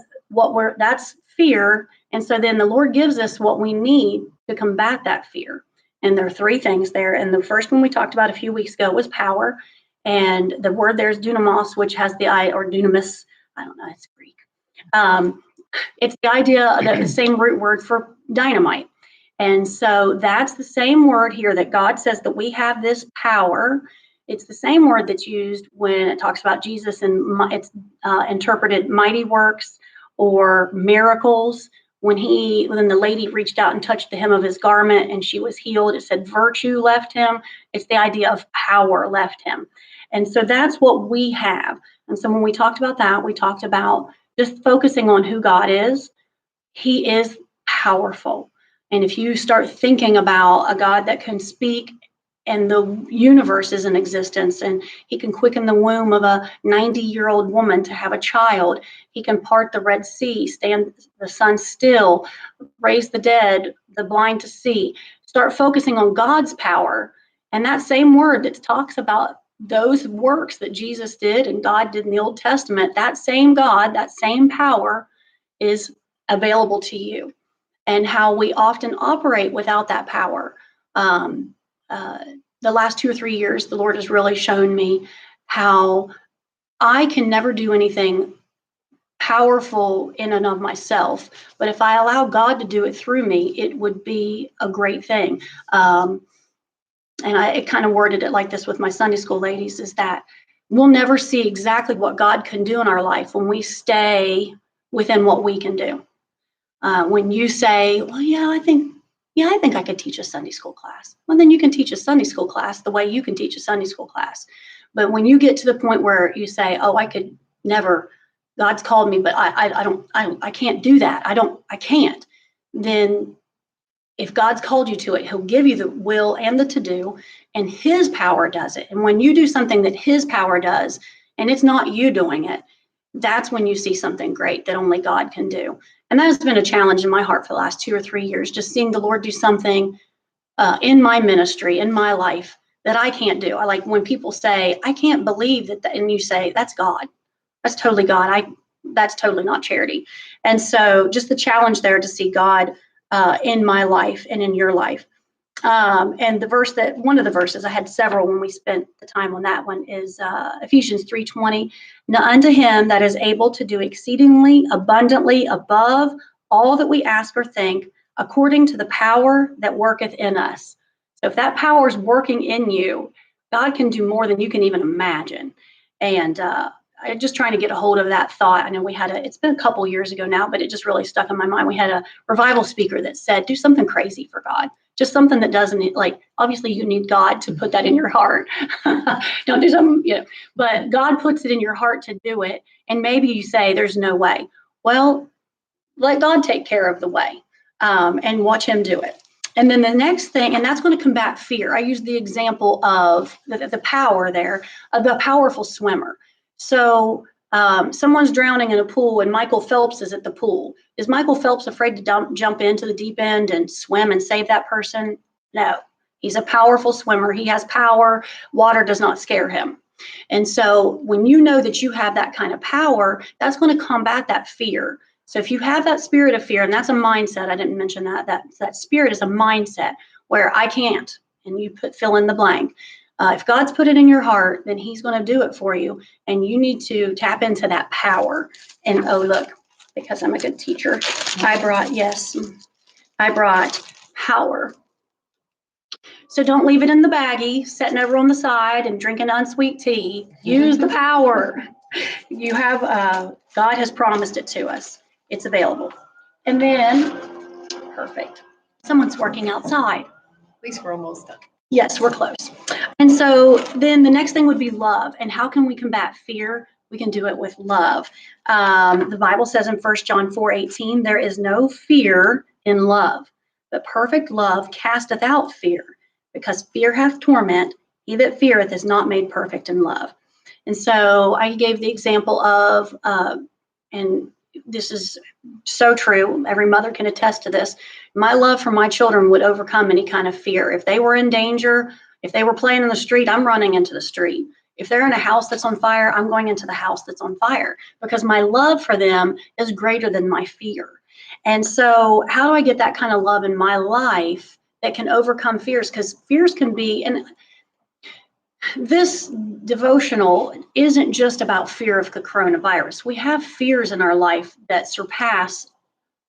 that's fear. And so then the Lord gives us what we need to combat that fear. And there are 3 things there. And the first one we talked about a few weeks ago was power. And the word there is dunamos, which has or dunamis, I don't know, it's Greek. It's the idea that the same root word for dynamite. And so that's the same word here that God says that we have this power. It's the same word that's used when it talks about Jesus, and it's interpreted mighty works or miracles. When the lady reached out and touched the hem of his garment and she was healed, it said virtue left him. It's the idea of power left him. And so that's what we have. And so when we talked about that, we talked about just focusing on who God is. He is powerful. And if you start thinking about a God that can speak and the universe is in existence, and he can quicken the womb of a 90-year-old woman to have a child, he can part the Red Sea, stand the sun still, raise the dead, the blind to see. Start focusing on God's power. And that same word that talks about those works that Jesus did and God did in the Old Testament, that same God, that same power is available to you. And how we often operate without that power. The last 2 or 3 years, the Lord has really shown me how I can never do anything powerful in and of myself, but if I allow God to do it through me, it would be a great thing. And I kind of worded it like this with my Sunday school ladies, is that we'll never see exactly what God can do in our life when we stay within what we can do. When you say, well, I think I could teach a Sunday school class. Well, then you can teach a Sunday school class the way you can teach a Sunday school class. But when you get to the point where you say, oh, I could never, God's called me, but I can't do that. I can't. Then if God's called you to it, he'll give you the will and the to do, and his power does it. And when you do something that his power does, and it's not you doing it, that's when you see something great that only God can do. And that has been a challenge in my heart for the last 2 or 3 years, just seeing the Lord do something in my ministry, in my life, that I can't do. I like when people say, I can't believe that, and you say, that's God. That's totally God. That's totally not charity. And so just the challenge there to see God in my life and in your life. And one of the verses, I had several when we spent the time on that one, is Ephesians 3:20. Now unto him that is able to do exceedingly abundantly above all that we ask or think, according to the power that worketh in us. So if that power is working in you, God can do more than you can even imagine. And I'm just trying to get a hold of that thought. I know it's been a couple years ago now, but it just really stuck in my mind. We had a revival speaker that said, do something crazy for God. Just something that doesn't, obviously you need God to put that in your heart. Don't do something, but God puts it in your heart to do it. And maybe you say, there's no way. Well, let God take care of the way and watch him do it. And then the next thing, and that's going to combat fear. I use the example of the power there, of the powerful swimmer. So someone's drowning in a pool and Michael Phelps is at the pool. Is Michael Phelps afraid to jump into the deep end and swim and save that person? No, he's a powerful swimmer. He has power. Water does not scare him. And so when you know that you have that kind of power, that's going to combat that fear. So if you have that spirit of fear, and that's a mindset, I didn't mention that spirit is a mindset where I can't, and you fill in the blank. If God's put it in your heart, then he's going to do it for you. And you need to tap into that power. And oh, look, because I'm a good teacher, I brought power. So don't leave it in the baggie, sitting over on the side and drinking unsweet tea. Use the power. You have, God has promised it to us. It's available. And then, perfect. Someone's working outside. At least we're almost done. Yes, we're close. And so then the next thing would be love. And how can we combat fear? We can do it with love. The Bible says in 1 John 4:18, there is no fear in love, but perfect love casteth out fear, because fear hath torment. He that feareth is not made perfect in love. And so I gave the example of, and this is so true, every mother can attest to this, my love for my children would overcome any kind of fear. If they were in danger, if they were playing in the street, I'm running into the street. If they're in a house that's on fire, I'm going into the house that's on fire, because my love for them is greater than my fear. And so how do I get that kind of love in my life that can overcome fears? Because fears can be, and this devotional isn't just about fear of the coronavirus. We have fears in our life that surpass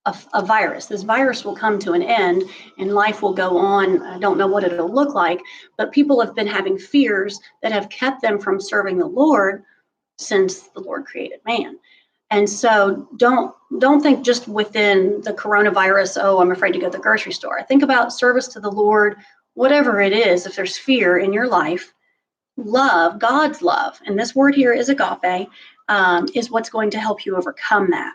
a virus. This virus will come to an end and life will go on. I don't know what it'll look like, but people have been having fears that have kept them from serving the Lord since the Lord created man. And so don't think just within the coronavirus, oh, I'm afraid to go to the grocery store. I think about service to the Lord, whatever it is. If there's fear in your life, love, God's love, and this word here is agape, is what's going to help you overcome that.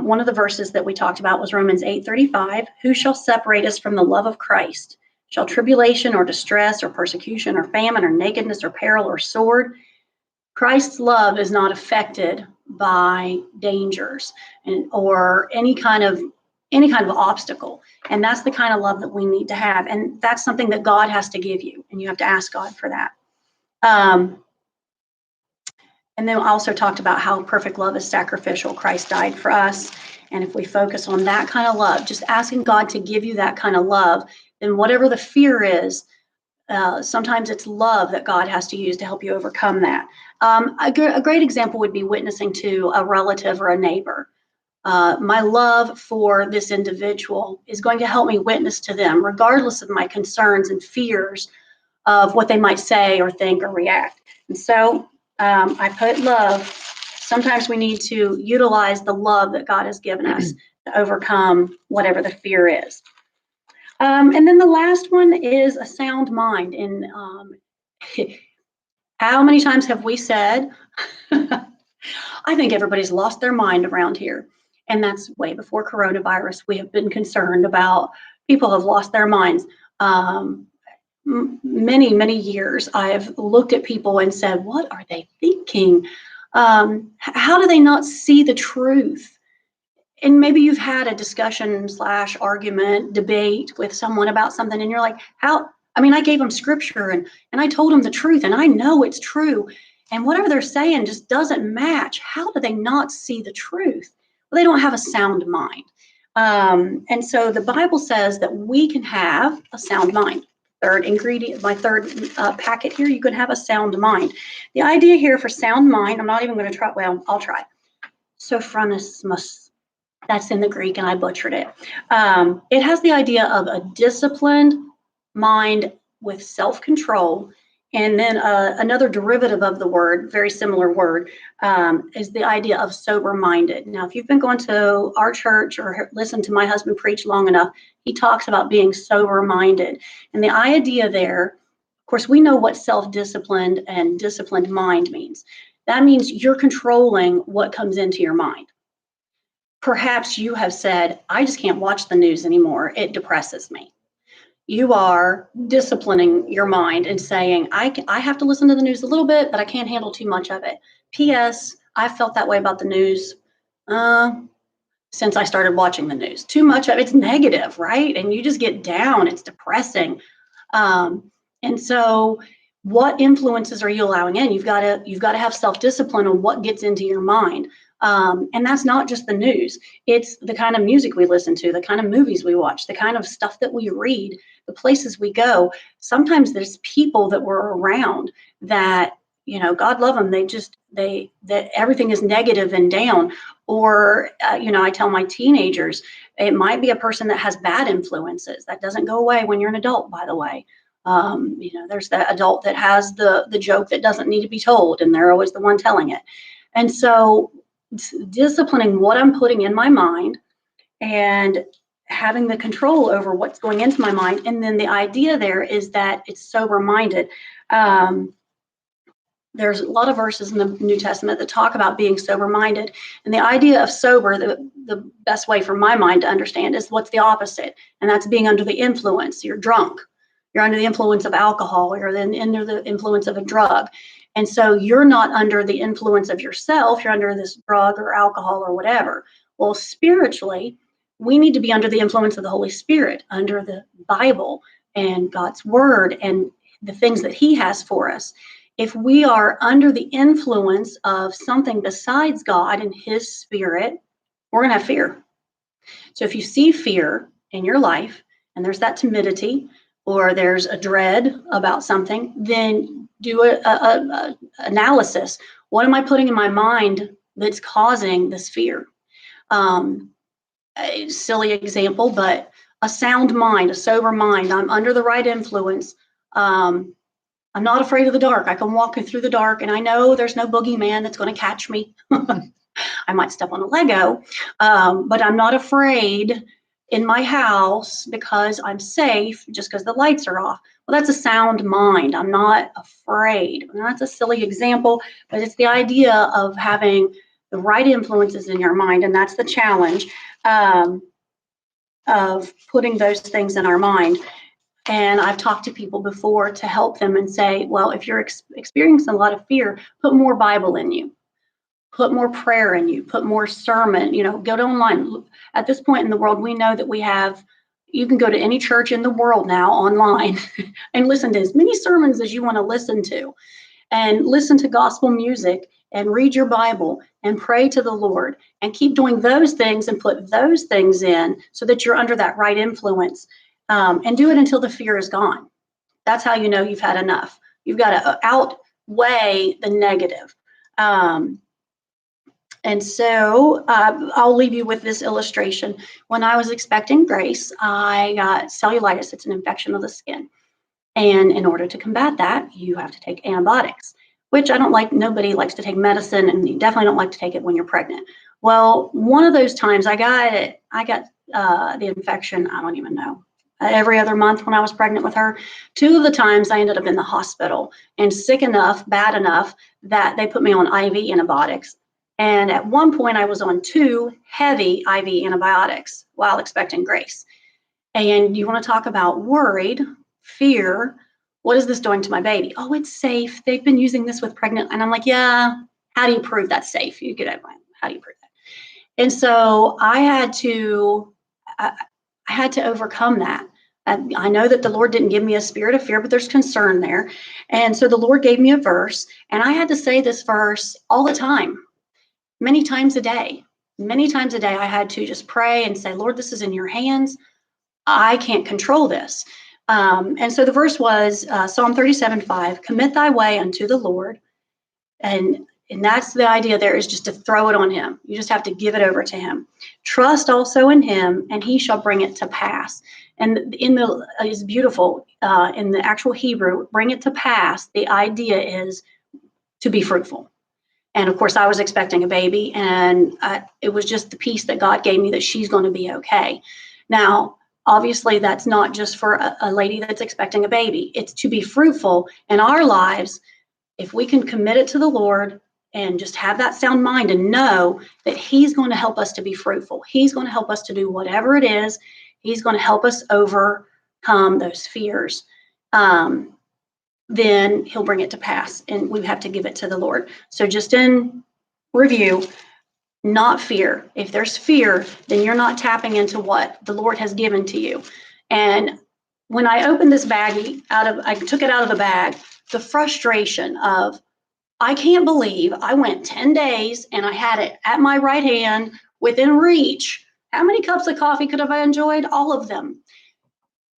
One of the verses that we talked about was Romans 8:35. Who shall separate us from the love of Christ? Shall tribulation or distress or persecution or famine or nakedness or peril or sword? Christ's love is not affected by dangers or any kind of obstacle. And that's the kind of love that we need to have. And that's something that God has to give you. And you have to ask God for that. And then I also talked about how perfect love is sacrificial. Christ died for us. And if we focus on that kind of love, just asking God to give you that kind of love, then whatever the fear is, sometimes it's love that God has to use to help you overcome that. A great example would be witnessing to a relative or a neighbor. My love for this individual is going to help me witness to them, regardless of my concerns and fears of what they might say or think or react. And so I put love. Sometimes we need to utilize the love that God has given us to overcome whatever the fear is. And then the last one is a sound mind. And how many times have we said, I think everybody's lost their mind around here. And that's way before coronavirus. We have been concerned about people have lost their minds. Many, many years, I've looked at people and said, what are they thinking? How do they not see the truth? And maybe you've had a discussion / argument, debate with someone about something, and you're like, how? I mean, I gave them scripture and I told them the truth, and I know it's true. And whatever they're saying just doesn't match. How do they not see the truth? Well, they don't have a sound mind. And so the Bible says that we can have a sound mind. Third ingredient, my third packet here, you can have a sound mind. The idea here for sound mind, I'm not even going to try, well, I'll try. Sophronismus, that's in the Greek and I butchered it. It has the idea of a disciplined mind with self-control. And then another derivative of the word, very similar word, is the idea of sober-minded. Now, if you've been going to our church or listened to my husband preach long enough, he talks about being sober-minded. And the idea there, of course, we know what self-disciplined and disciplined mind means. That means you're controlling what comes into your mind. Perhaps you have said, I just can't watch the news anymore. It depresses me. You are disciplining your mind and saying, I have to listen to the news a little bit, but I can't handle too much of it. P.S. I felt that way about the news since I started watching the news. Too much of it's negative, right? And you just get down. It's depressing. And so what influences are you allowing in? You've got to have self-discipline on what gets into your mind. And that's not just the news. It's the kind of music we listen to, the kind of movies we watch, the kind of stuff that we read, the places we go. Sometimes there's people that we're around that, God love them. That everything is negative and down. Or, I tell my teenagers, it might be a person that has bad influences. That doesn't go away when you're an adult, by the way. There's that adult that has the joke that doesn't need to be told, and they're always the one telling it. And so disciplining what I'm putting in my mind and having the control over what's going into my mind. And then the idea there is that it's sober-minded. There's a lot of verses in the New Testament that talk about being sober-minded. And the idea of sober, the best way for my mind to understand is what's the opposite. And that's being under the influence. You're drunk. You're under the influence of alcohol. You're then under the influence of a drug. And so you're not under the influence of yourself. You're under this drug or alcohol or whatever. Well, spiritually, we need to be under the influence of the Holy Spirit, under the Bible and God's word and the things that he has for us. If we are under the influence of something besides God and his spirit, we're going to have fear. So if you see fear in your life and there's that timidity or there's a dread about something, then do a analysis. What am I putting in my mind that's causing this fear? a silly example, but a sound mind, a sober mind. I'm under the right influence. I'm not afraid of the dark. I can walk through the dark, and I know there's no boogeyman that's going to catch me. I might step on a Lego, but I'm not afraid in my house because I'm safe just because the lights are off. Well, that's a sound mind. I'm not afraid. And that's a silly example, but it's the idea of having the right influences in your mind, and that's the challenge of putting those things in our mind. And I've talked to people before to help them and say, well, if you're experiencing a lot of fear, put more Bible in you. Put more prayer in you, put more sermon, go to online. At this point in the world, we know that you can go to any church in the world now online and listen to as many sermons as you want to listen to, and listen to gospel music and read your Bible and pray to the Lord and keep doing those things and put those things in so that you're under that right influence, and do it until the fear is gone. That's how you know you've had enough. You've got to outweigh the negative. And so I'll leave you with this illustration. When I was expecting Grace, I got cellulitis. It's an infection of the skin. And in order to combat that, you have to take antibiotics, which I don't like. Nobody likes to take medicine, and you definitely don't like to take it when you're pregnant. Well, one of those times I got the infection, I don't even know, every other month when I was pregnant with her. 2 of the times I ended up in the hospital and sick enough, bad enough, that they put me on IV antibiotics. And at one point, I was on 2 heavy IV antibiotics while expecting Grace. And you want to talk about worried, fear. What is this doing to my baby? Oh, it's safe. They've been using this with pregnant. And I'm like, yeah, how do you prove that's safe? How do you prove that? And so I had to overcome that. I know that the Lord didn't give me a spirit of fear, but there's concern there. And so the Lord gave me a verse, and I had to say this verse all the time. Many times a day, I had to just pray and say, Lord, this is in your hands. I can't control this. And so the verse was Psalm 37:5, commit thy way unto the Lord. And that's the idea there, is just to throw it on him. You just have to give it over to him. Trust also in him, and he shall bring it to pass. And it's beautiful in the actual Hebrew, bring it to pass. The idea is to be fruitful. And of course, I was expecting a baby, and it was just the peace that God gave me that she's going to be okay. Now, obviously, that's not just for a lady that's expecting a baby. It's to be fruitful in our lives. If we can commit it to the Lord and just have that sound mind and know that he's going to help us to be fruitful. He's going to help us to do whatever it is. He's going to help us overcome those fears. Then he'll bring it to pass, and we have to give it to the Lord. So just in review, not fear. If there's fear, then you're not tapping into what the Lord has given to you. And when I opened this baggie I took it out of the bag, the frustration of, I can't believe I went 10 days and I had it at my right hand within reach. How many cups of coffee could have I enjoyed? All of them.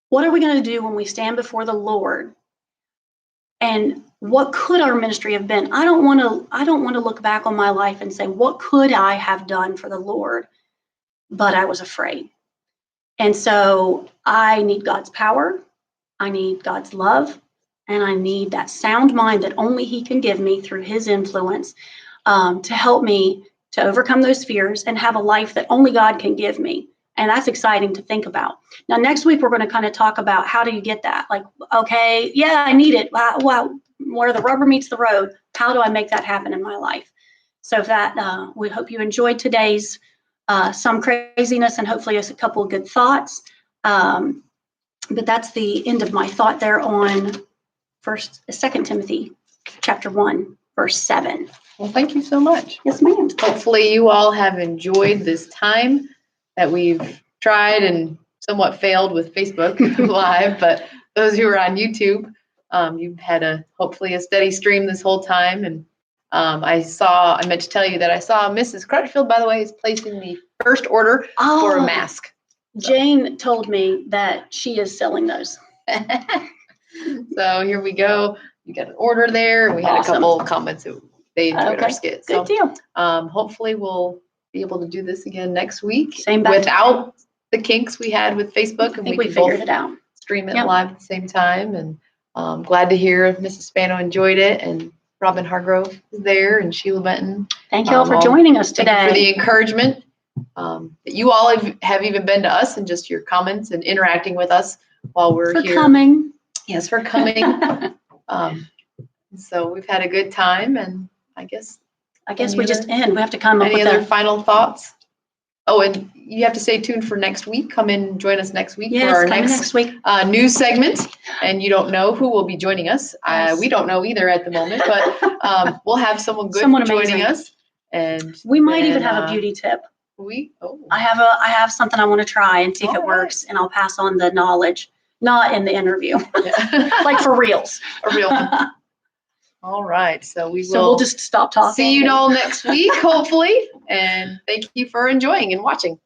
What are we going to do when we stand before the Lord? And what could our ministry have been? I don't want to look back on my life and say, what could I have done for the Lord? But I was afraid. And so I need God's power. I need God's love. And I need that sound mind that only he can give me through his influence, to help me to overcome those fears and have a life that only God can give me. And that's exciting to think about. Now, next week, we're going to kind of talk about how do you get that? Like, okay, yeah, I need it. Wow, where the rubber meets the road, how do I make that happen in my life? So we hope you enjoyed today's some craziness and hopefully a couple of good thoughts. But that's the end of my thought there on 2 Timothy chapter 1, verse 7. Well, thank you so much. Yes, ma'am. Hopefully you all have enjoyed this time that we've tried and somewhat failed with Facebook Live, but those who are on YouTube, you've had hopefully a steady stream this whole time. And I meant to tell you that I saw Mrs. Crutchfield, by the way, is placing the first order for a mask. Jane told me that she is selling those. So here we go. You got an order there. We had a couple of comments that they enjoyed our skit. Good deal. Hopefully we'll be able to do this again next week. Same back. Without the kinks we had with Facebook, I and think we we could both figured it out. stream it Yep. live at the same time. And glad to hear Mrs. Spano enjoyed it, and Robin Hargrove is there, and Sheila Benton. Thank you all for all- joining us Thank you for the today. encouragement that you all have even been to us, and just your comments and interacting with us while we're For here. coming. Yes, for coming. So we've had a good time, and I guess I guess Any we just other- end. We have to come up any with other a, final thoughts? Oh, and you have to stay tuned for next week. Come in and join us next week for yes, our coming next next week. news segment. And you don't know who will be joining us. Yes. We don't know either at the moment, but we'll have someone good Someone joining amazing. us. And We might even then, have a beauty tip. Oh, I have something I want to try and see if All it right. works, and I'll pass on the knowledge, not in the interview, yeah. like for reals. a real one. All right. So we So will we'll just stop talking. see you all next week, hopefully. And thank you for enjoying and watching.